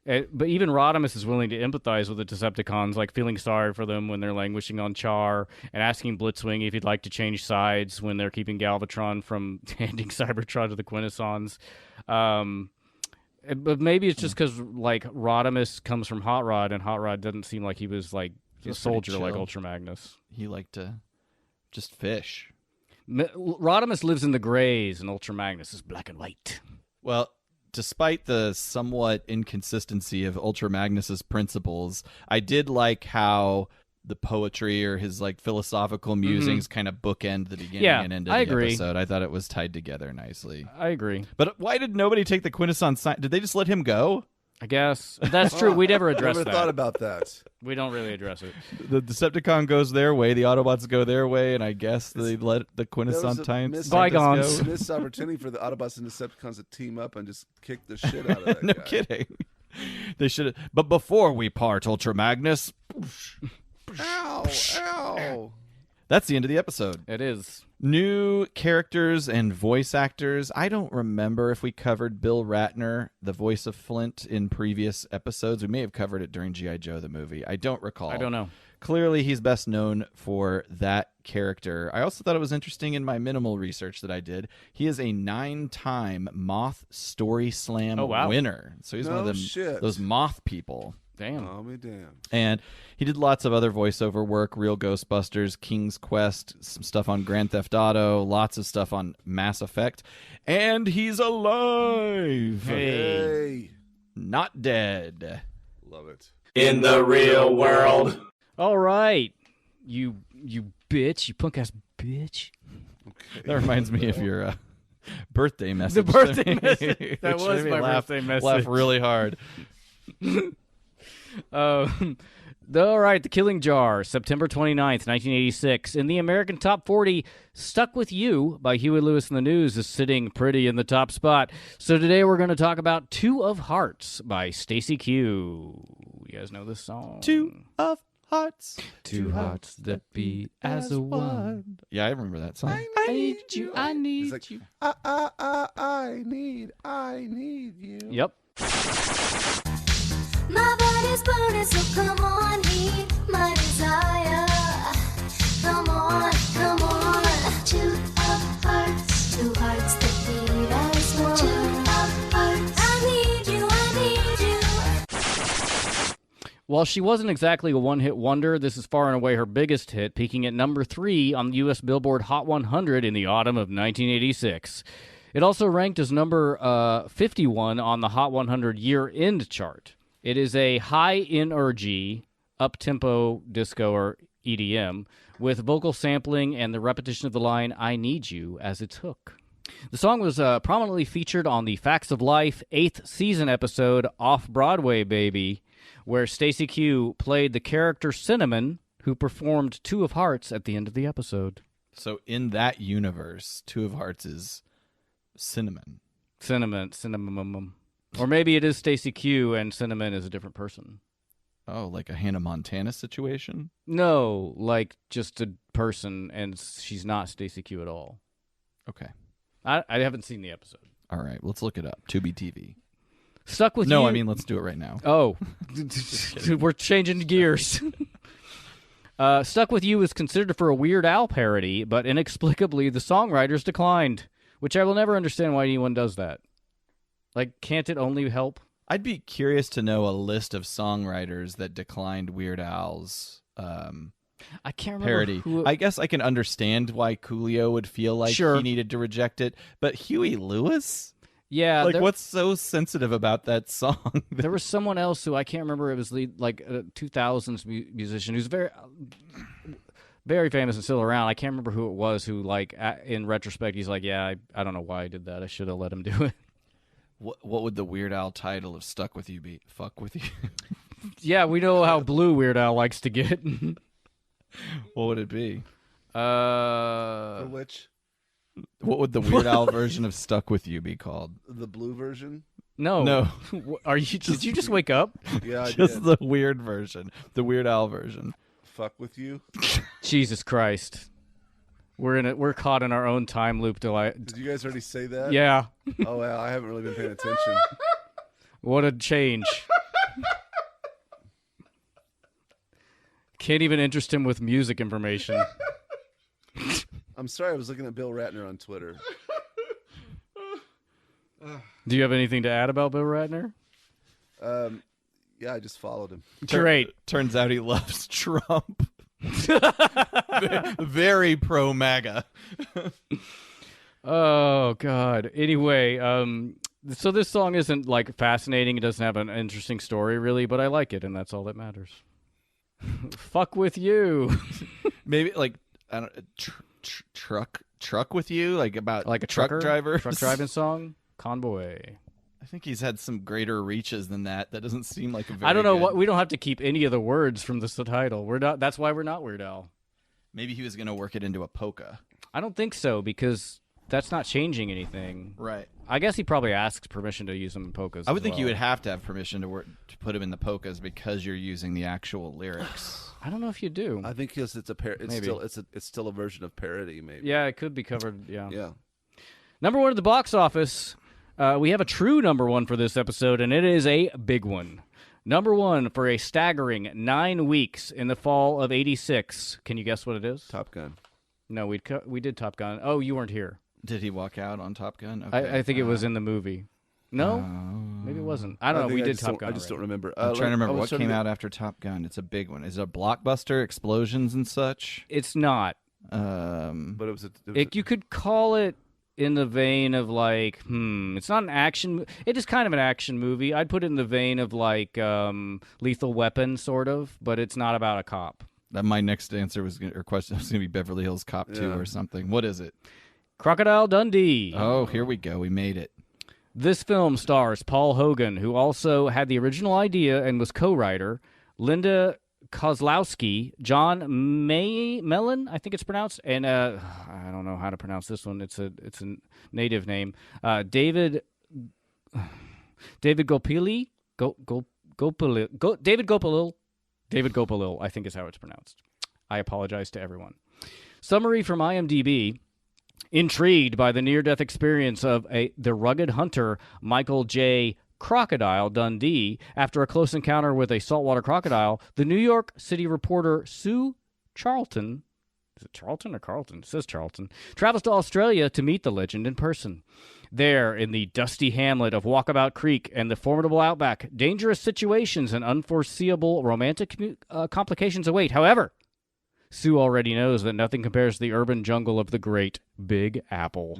But even Rodimus is willing to empathize with the Decepticons, like feeling sorry for them when they're languishing on Char, and asking Blitzwing if he'd like to change sides when they're keeping Galvatron from handing Cybertron to the Quintessons. But maybe it's just because like Rodimus comes from Hot Rod, and Hot Rod doesn't seem like he was like a soldier like Ultra Magnus. He liked to just fish. Rodimus lives in the grays, and Ultra Magnus is black and white. Well, despite the somewhat inconsistency of Ultra Magnus's principles, I did like how the poetry or his like philosophical musings kind of bookend the beginning and end of the episode. I thought it was tied together nicely. I agree. But why did nobody take the Quintesson sign? Did they just let him go? I guess. That's true. We never addressed that. Never thought about that. We don't really address it. The Decepticon goes their way, the Autobots go their way, and I guess they let the Quintesson times bygones. Missed opportunity for the Autobots and Decepticons to team up and just kick the shit out of that No guy. kidding. They should have. But before we part, Ultra Magnus. Ow! Ow! That's the end of the episode. It is. New characters and voice actors. I don't remember if we covered Bill Ratner, the voice of Flint, in previous episodes. We may have covered it during G.I. Joe, the movie. I don't recall. I don't know. Clearly, he's best known for that character. I also thought it was interesting in my minimal research that I did. He is a 9-time Moth Story Slam winner. So he's one of them, those Moth people. Damn. Oh, me damn. And he did lots of other voiceover work, Real Ghostbusters, King's Quest, some stuff on Grand Theft Auto, lots of stuff on Mass Effect. And he's alive. Hey. Not dead. Love it. In the real world. All right. You bitch. You punk-ass bitch. Okay. That reminds me of your birthday message. The birthday message. That which was made me my birthday message. Laugh really hard. All right, The Killing Jar, September 29th, 1986. In the American Top 40, Stuck With You by Huey Lewis and the News is sitting pretty in the top spot. So today we're going to talk about Two of Hearts by Stacy Q. You guys know this song? Two of Hearts. Two hearts that beat as a one. Yeah, I remember that song. I need you, I need like, you. I need you. Yep. My body's burning, so come on, heed my desire. Come on, come on. Two of hearts that beat as one. Two of hearts, I need you. While she wasn't exactly a one-hit wonder, this is far and away her biggest hit, peaking at number 3 on the U.S. Billboard Hot 100 in the autumn of 1986. It also ranked as number 51 on the Hot 100 year-end chart. It is a high-energy, up-tempo disco or EDM with vocal sampling and the repetition of the line, I need you, as its hook. The song was prominently featured on the Facts of Life 8th season episode Off-Broadway Baby, where Stacy Q played the character Cinnamon, who performed Two of Hearts at the end of the episode. So in that universe, Two of Hearts is Cinnamon. Cinnamon. Or maybe it is Stacy Q and Cinnamon is a different person. Oh, like a Hannah Montana situation? No, like just a person, and she's not Stacy Q at all. Okay. I haven't seen the episode. All right, let's look it up. Tubi TV. Stuck With You. No, I mean, let's do it right now. Oh, we're changing gears. Stuck With You is considered for a Weird Al parody, but inexplicably the songwriters declined, which I will never understand why anyone does that. Like, can't it only help? I'd be curious to know a list of songwriters that declined Weird Al's I can't remember parody. I guess I can understand why Coolio would feel like he needed to reject it, but Huey Lewis? Yeah. Like, what's so sensitive about that song? There was someone else who I can't remember. It was a 2000s musician who's very, very famous and still around. I can't remember who it was who, like, in retrospect, he's like, yeah, I don't know why I did that. I should have let him do it. What would the Weird Al title of Stuck With You be? Fuck With You? Yeah, we know how blue Weird Al likes to get. What would it be? For which? What would the Weird Al version of Stuck With You be called? The blue version? No. Are you? Did you just wake up? Yeah, I Just did. the weird version. The Weird Al version. Fuck With You? Jesus Christ. We're caught in our own time loop. Did you guys already say that? Yeah. Oh, well, I haven't really been paying attention. What a change. Can't even interest him with music information. I'm sorry, I was looking at Bill Ratner on Twitter. Do you have anything to add about Bill Ratner? Yeah, I just followed him. Great. Turns out he loves Trump. Very pro MAGA. Oh God. Anyway, so this song isn't like fascinating. It doesn't have an interesting story really, but I like it, and that's all that matters. Fuck with you. Maybe like I don't truck with you, like about Like a truck driver, truck driving song, Convoy. I think he's had some greater reaches than that. That doesn't seem like a very I don't know good- what. We don't have to keep any of the words from the title. We're not. That's why we're not Weird Al. Maybe he was going to work it into a polka. I don't think so because that's not changing anything. Right. I guess he probably asks permission to use them in polkas. I would as think you well. would have to have permission to put him in the polkas because you're using the actual lyrics. I don't know if you do. I think because it's Maybe. it's still a version of parody, maybe. Yeah, it could be covered. Yeah. Yeah. Number one at the box office. We have a true number one for this episode, and it is a big one. Number one for a staggering 9 weeks in the fall of '86. Can you guess what it is? Top Gun. No, we did Top Gun. Oh, you weren't here. Did he walk out on Top Gun? Okay. I think it was in the movie. No, maybe it wasn't. I don't know. think We I did just Top don't- Gun. I just don't already. remember. I'm trying to remember I was what trying came to out after Top Gun. It's a big one. Is it a blockbuster? Explosions and such? It's not. But it was You could call it in the vein of like, it's not an action. It is kind of an action movie. I'd put it in the vein of like Lethal Weapon, sort of, but it's not about a cop. My next answer was question was going to be Beverly Hills Cop 2 or something. What is it? Crocodile Dundee. Oh, here we go. We made it. This film stars Paul Hogan, who also had the original idea and was co-writer, Linda Kozlowski, John Mellon, I think it's pronounced, and I don't know how to pronounce this one. It's a native name. David Gopili, David Gopalil, I think is how it's pronounced. I apologize to everyone. Summary from IMDb. Intrigued by the near-death experience of the rugged hunter Michael J. Crocodile Dundee after a close encounter with a saltwater crocodile, the New York City reporter Sue Charlton, is it Charlton or Carlton? It says Charlton, travels to Australia to meet the legend in person. There, in the dusty hamlet of Walkabout Creek and the formidable outback, dangerous situations and unforeseeable romantic complications await. However, Sue already knows that nothing compares to the urban jungle of the Great Big Apple.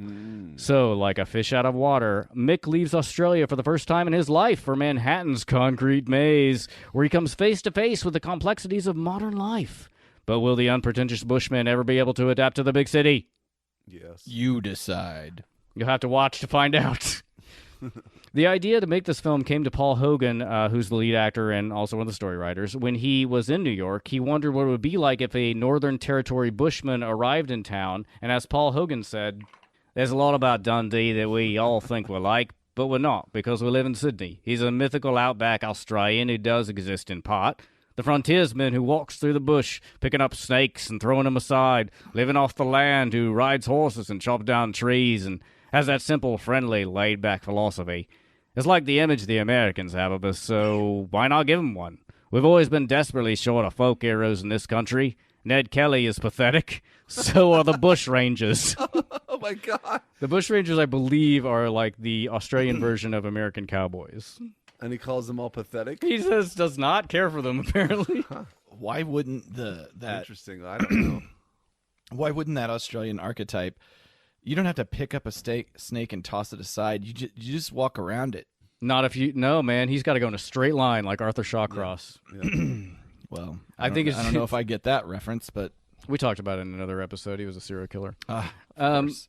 So, like a fish out of water, Mick leaves Australia for the first time in his life for Manhattan's concrete maze, where he comes face to face with the complexities of modern life. But will the unpretentious bushman ever be able to adapt to the big city? Yes. You decide. You'll have to watch to find out. The idea to make this film came to Paul Hogan, who's the lead actor and also one of the story writers. When he was in New York, he wondered what it would be like if a Northern Territory bushman arrived in town. And as Paul Hogan said, there's a lot about Dundee that we all think we're like, but we're not because we live in Sydney. He's a mythical outback Australian who does exist in part. The frontiersman who walks through the bush, picking up snakes and throwing them aside, living off the land, who rides horses and chops down trees and has that simple, friendly, laid-back philosophy. It's like the image the Americans have of us, so why not give them one? We've always been desperately short of folk heroes in this country. Ned Kelly is pathetic. So are the Bushrangers. Oh my God! The Bushrangers, I believe, are like the Australian version of American cowboys. And he calls them all pathetic. He does not care for them, apparently. Why wouldn't that Interesting. I don't know. Why wouldn't that Australian archetype? You don't have to pick up a snake and toss it aside. You just walk around it. Not if you... No, man. He's got to go in a straight line like Arthur Shawcross. Yeah. Well, I think it's... I don't know if I get that reference, but... We talked about it in another episode. He was a serial killer. Of course.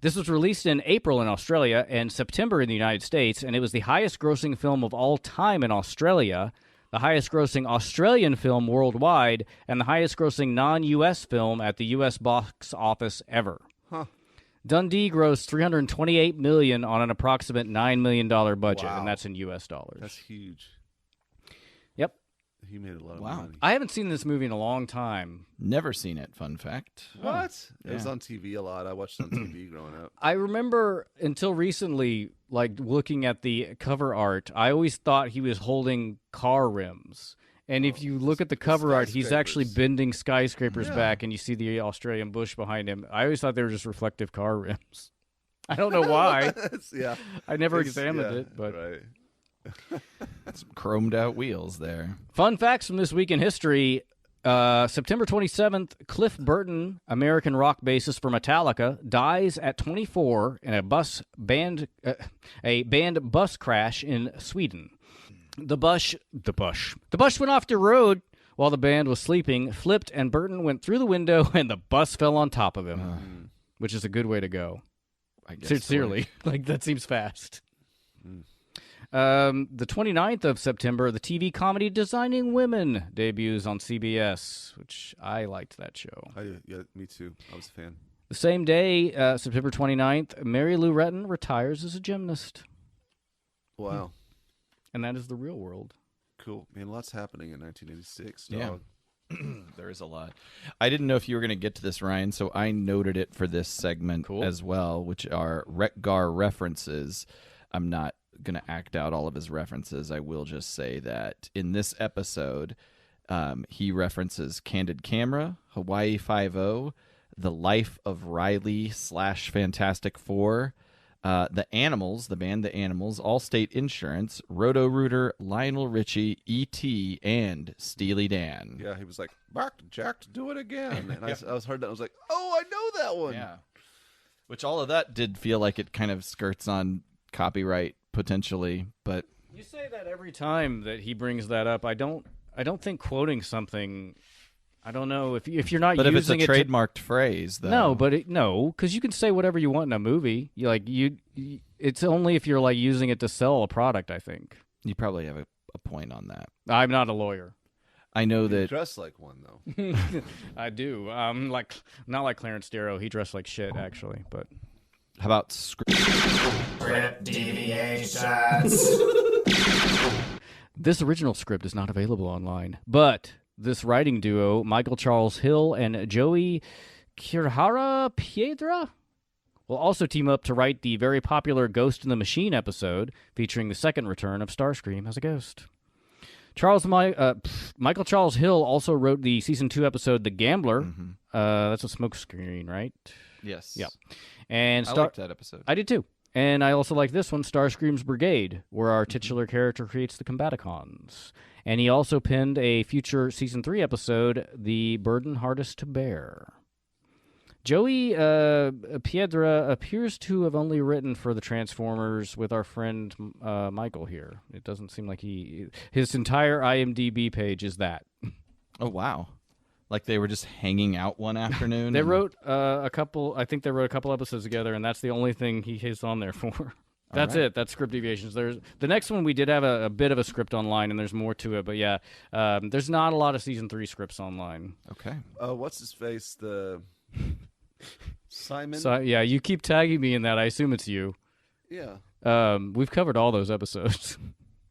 This was released in April in Australia and September in the United States, and it was the highest-grossing film of all time in Australia, the highest-grossing Australian film worldwide, and the highest-grossing non-U.S. film at the U.S. box office ever. Huh. Dundee grossed $328 million on an approximate $9 million budget, Wow. and that's in U.S. dollars. That's huge. Yep. He made a lot of Wow. money. I haven't seen this movie in a long time. Never seen it. Fun fact. What? It was Yeah. on TV a lot. I watched it on TV growing up. I remember until recently, like looking at the cover art, I always thought he was holding car rims. And if you look at the cover art, he's actually skyscrapers. bending skyscrapers Yeah. back, and you see the Australian bush behind him. I always thought they were just reflective car rims. I don't know why. Yeah. I never It's- examined yeah, it, but right. Some chromed out wheels there. fun facts from this week in history. September 27th, Cliff Burton, American rock bassist for Metallica, dies at 24 in a band bus crash in Sweden. The bus went off the road while the band was sleeping, flipped, and Burton went through the window, and the bus fell on top of him, which is a good way to go. I guess Sincerely, like that seems fast. The 29th of September, the TV comedy Designing Women debuts on CBS, which I liked that show. Yeah, me too. I was a fan. The same day, September 29th, Mary Lou Retton retires as a gymnast. Wow. And that is the real world. Cool. Man, lots happening in 1986. Yeah. dog. There is a lot. I didn't know if you were going to get to this, Ryan, so I noted it for this segment Cool. as well, which are Wreck-Gar references. I'm not going to act out all of his references. I will just say that in this episode, he references Candid Camera, Hawaii Five-0, The Life of Riley / Fantastic Four, The Animals, the band The Animals, Allstate Insurance, Roto-Rooter, Lionel Richie, E.T., and Steely Dan. Yeah, he was like, Mark Jack to do it again. And I was heard that. I was like, oh, I know that one. Yeah. Which all of that did feel like it kind of skirts on copyright potentially, but You say that every time that he brings that up. I don't think quoting something. I don't know if you're not if it's a using it. trademarked phrase, though. No, but no, because you can say whatever you want in a movie. It's only if you're like using it to sell a product. I think. You probably have a point on that. I'm not a lawyer. I know You that dress like one, though. I do. Like not like Clarence Darrow. He dressed like shit, actually. But how about script? Script deviations. this original script is not available online. But this writing duo, Michael Charles Hill and Joey Kirihara Piedra, will also team up to write the very popular Ghost in the Machine episode, featuring the second return of Starscream as a ghost. Michael Charles Hill also wrote the season 2 episode The Gambler. That's a smoke screen, right? Yes. Yeah. And I liked that episode. I did too. And I also like this one, Starscream's Brigade, where our titular character creates the Combaticons. And he also penned a future season 3 episode, The Burden Hardest to Bear. Joey Piedra appears to have only written for the Transformers with our friend Michael here. It doesn't seem like his entire IMDb page is that. Oh, wow. Like they were just hanging out one afternoon? They and- wrote a couple, I think they wrote a couple episodes together, and that's the only thing he's on there for. That's right. it. That's Script Deviations. There's the next one we did have a bit of a script online, and there's more to it. But yeah, there's not a lot of season 3 scripts online. Okay. What's his face? The Simon? So yeah, you keep tagging me in that. I assume it's you. Yeah. We've covered all those episodes.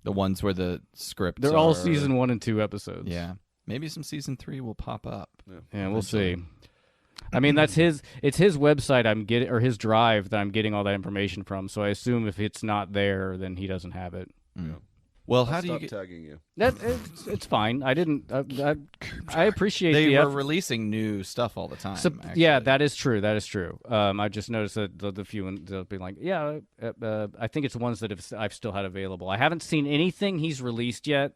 The ones where the scripts They're all are- season 1 and 2 episodes. Yeah. Maybe some season 3 will pop up. Yeah, we'll see. I mean, it's his website I'm getting, or his drive that I'm getting all that information from. So I assume if it's not there, then he doesn't have it. Well, I'll how do you stop get... tagging you? It's fine. I didn't. I appreciate They the were effort. releasing new stuff all the time. Yeah, actually. that is true. That is true. I just noticed that the few they'll be like, yeah. I think it's ones that I've still had available. I haven't seen anything he's released yet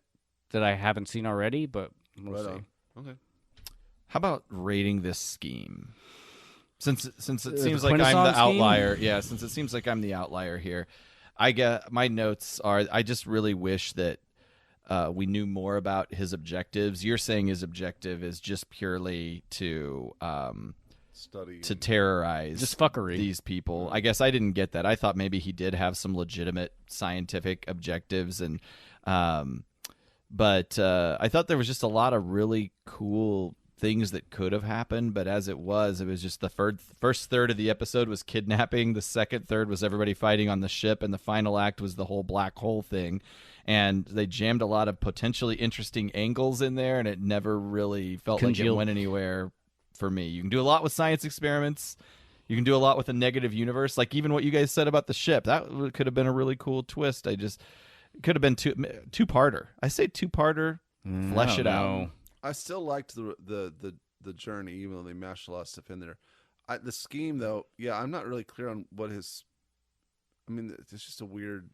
that I haven't seen already, but we'll Right see. on. Okay. How about rating this scheme? Since it seems the like I'm Quintesson the scheme? outlier. Yeah, since it seems like I'm the outlier here. I get my notes are I just really wish that we knew more about his objectives. You're saying his objective is just purely to Study. to terrorize Just fuckery. these people. I guess I didn't get that. I thought maybe he did have some legitimate scientific objectives, and but I thought there was just a lot of really cool things that could have happened, but as it was just the first third of the episode was kidnapping, the second third was everybody fighting on the ship, and the final act was the whole black hole thing. And they jammed a lot of potentially interesting angles in there, and it never really felt like it went anywhere for me. You can do a lot with science experiments. You can do a lot with a negative universe. Like even what you guys said about the ship, that could have been a really cool twist. It could have been two-parter. I say two-parter, flesh it out. I still liked the journey, even though they mashed a lot of stuff in there. The scheme, though, yeah, I'm not really clear on what his. I mean, it's just a weird.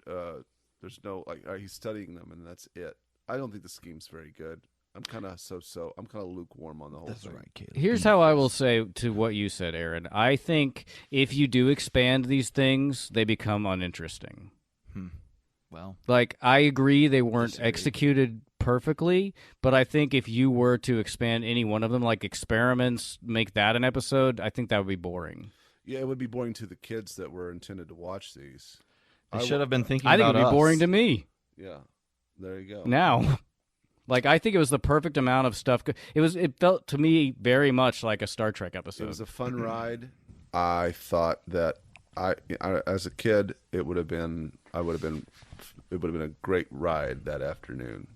There's no he's studying them, and that's it. I don't think the scheme's very good. I'm kind of so. I'm kind of lukewarm on the whole thing. Right, Caleb. Here's how I will say to what you said, Aaron. I think if you do expand these things, they become uninteresting. Well, like I agree they weren't executed perfectly, but I think if you were to expand any one of them, like experiments, make that an episode, I think that would be boring. Yeah, it would be boring to the kids that were intended to watch these. I should have been thinking. I think about it would be us. boring to me. Yeah, there you go. Now, like I think it was the perfect amount of stuff. It felt to me very much like a Star Trek episode. It was a fun ride. I thought that I as a kid, it would have been a great ride that afternoon.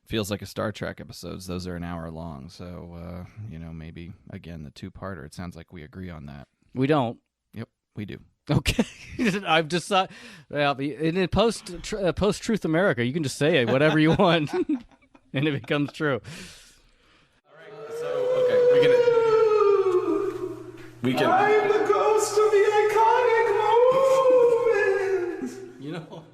Feels like a Star Trek episodes. Those are an hour long, so maybe again the two-parter. It sounds like we agree on that. We don't. Yep, we do. Okay, I've decided. Well, in post Truth America, you can just say it whatever you want, and it becomes true. All right, so okay, we can. I'm the ghost of the iconic moment.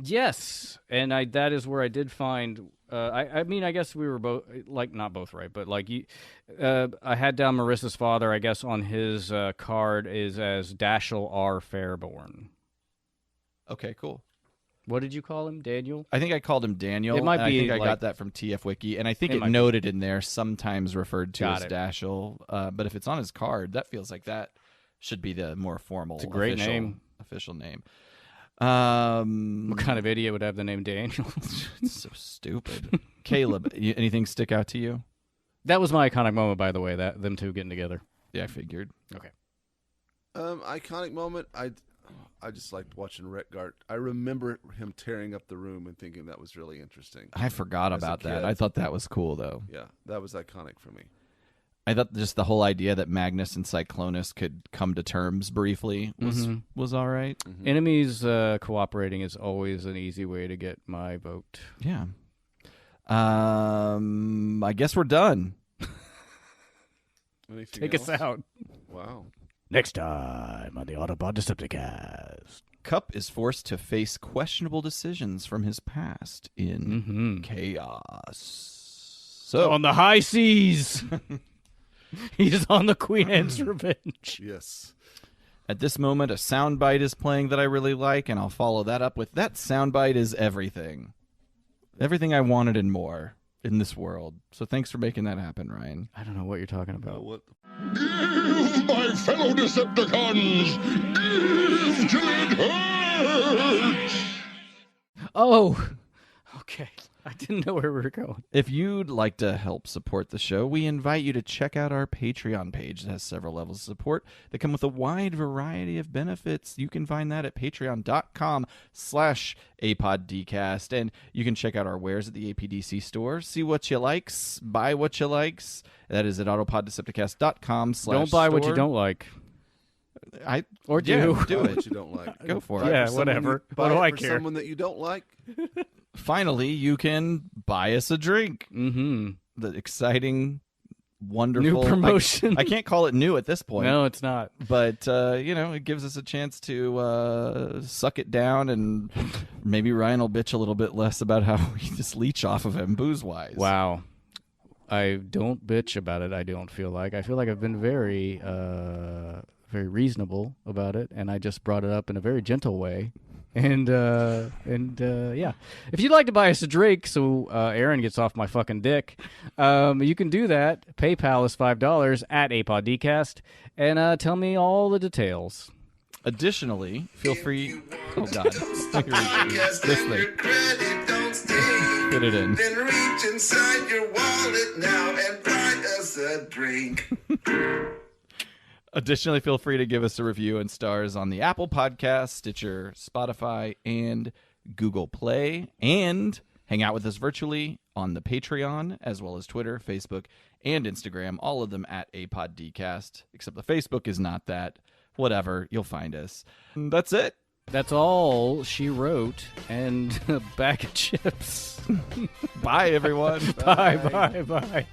Yes, and that is where I did find. I mean, I guess we were both not both right, but I had down Marissa's father. I guess on his card is as Dashiell R. Fairborn. Okay, cool. What did you call him, Daniel? I think I called him Daniel. It might be. I think I got that from TF Wiki, and I think it noted in there sometimes referred to as Dashiell. But if it's on his card, that feels like that should be the more formal. It's a great official name. What kind of idiot would have the name Daniel? It's so stupid. Caleb, anything stick out to you? That was my iconic moment, by the way. That them two getting together. Yeah, I figured. Okay. Iconic moment. I just liked watching Wreck-Gar. I remember him tearing up the room and thinking that was really interesting. I forgot about that. I thought that was cool, though. Yeah, that was iconic for me. I thought just the whole idea that Magnus and Cyclonus could come to terms briefly was all right. Mm-hmm. Enemies cooperating is always an easy way to get my vote. Yeah. I guess we're done. Anything Take else? us out. Wow. Next time on the Autobot Decepticast. Cup is forced to face questionable decisions from his past in chaos. So on the high seas. He's on the Queen Anne's Revenge. Yes. At this moment, a soundbite is playing that I really like, and I'll follow that up with that soundbite is everything. Everything I wanted and more in this world. So thanks for making that happen, Ryan. I don't know what you're talking about. Give my fellow Decepticons! Give till it hurts! Oh, okay. I didn't know where we were going. If you'd like to help support the show, we invite you to check out our Patreon page that has several levels of support that come with a wide variety of benefits. You can find that at patreon.com/APODcast. And you can check out our wares at the APDC store. See what you likes, buy what you likes. That is at autopoddecepticast.com/store. Don't buy what you don't like. Or do. Do Buy it. what you don't like. Go for Buy it. Yeah, for someone whatever. Buy What do it I for care? someone that you don't like. Finally, you can buy us a drink. The exciting, wonderful New promotion. I can't call it new at this point. No, it's not. But, it gives us a chance to suck it down, and maybe Ryan will bitch a little bit less about how we just leech off of him booze-wise. Wow. I don't bitch about it, I don't feel like. I feel like I've been very, very reasonable about it, and I just brought it up in a very gentle way. And yeah, if you'd like to buy us a drink so Aaron gets off my fucking dick, you can do that. PayPal is $5 at APODcast, and tell me all the details. Additionally, feel free. Oh God, this thing. Put it in. Then reach inside your wallet now and find said drink. Additionally, feel free to give us a review and stars on the Apple Podcast, Stitcher, Spotify, and Google Play. And hang out with us virtually on the Patreon, as well as Twitter, Facebook, and Instagram. All of them at APODcast, except the Facebook is not that. Whatever, you'll find us. That's it. That's all she wrote, and a bag of chips. Bye, everyone. Bye.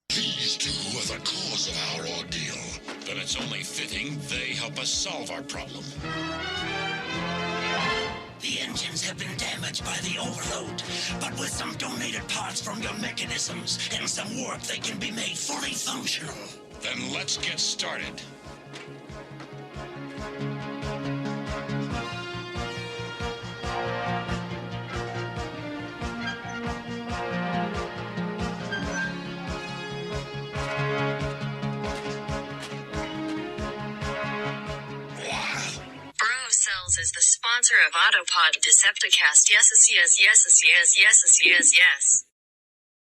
These two are the cause of our ordeal. Then it's only fitting they help us solve our problem. The engines have been damaged by the overload, but with some donated parts from your mechanisms and some work, they can be made fully functional. Then let's get started. Is the sponsor of Autopod Decepticast. Yes.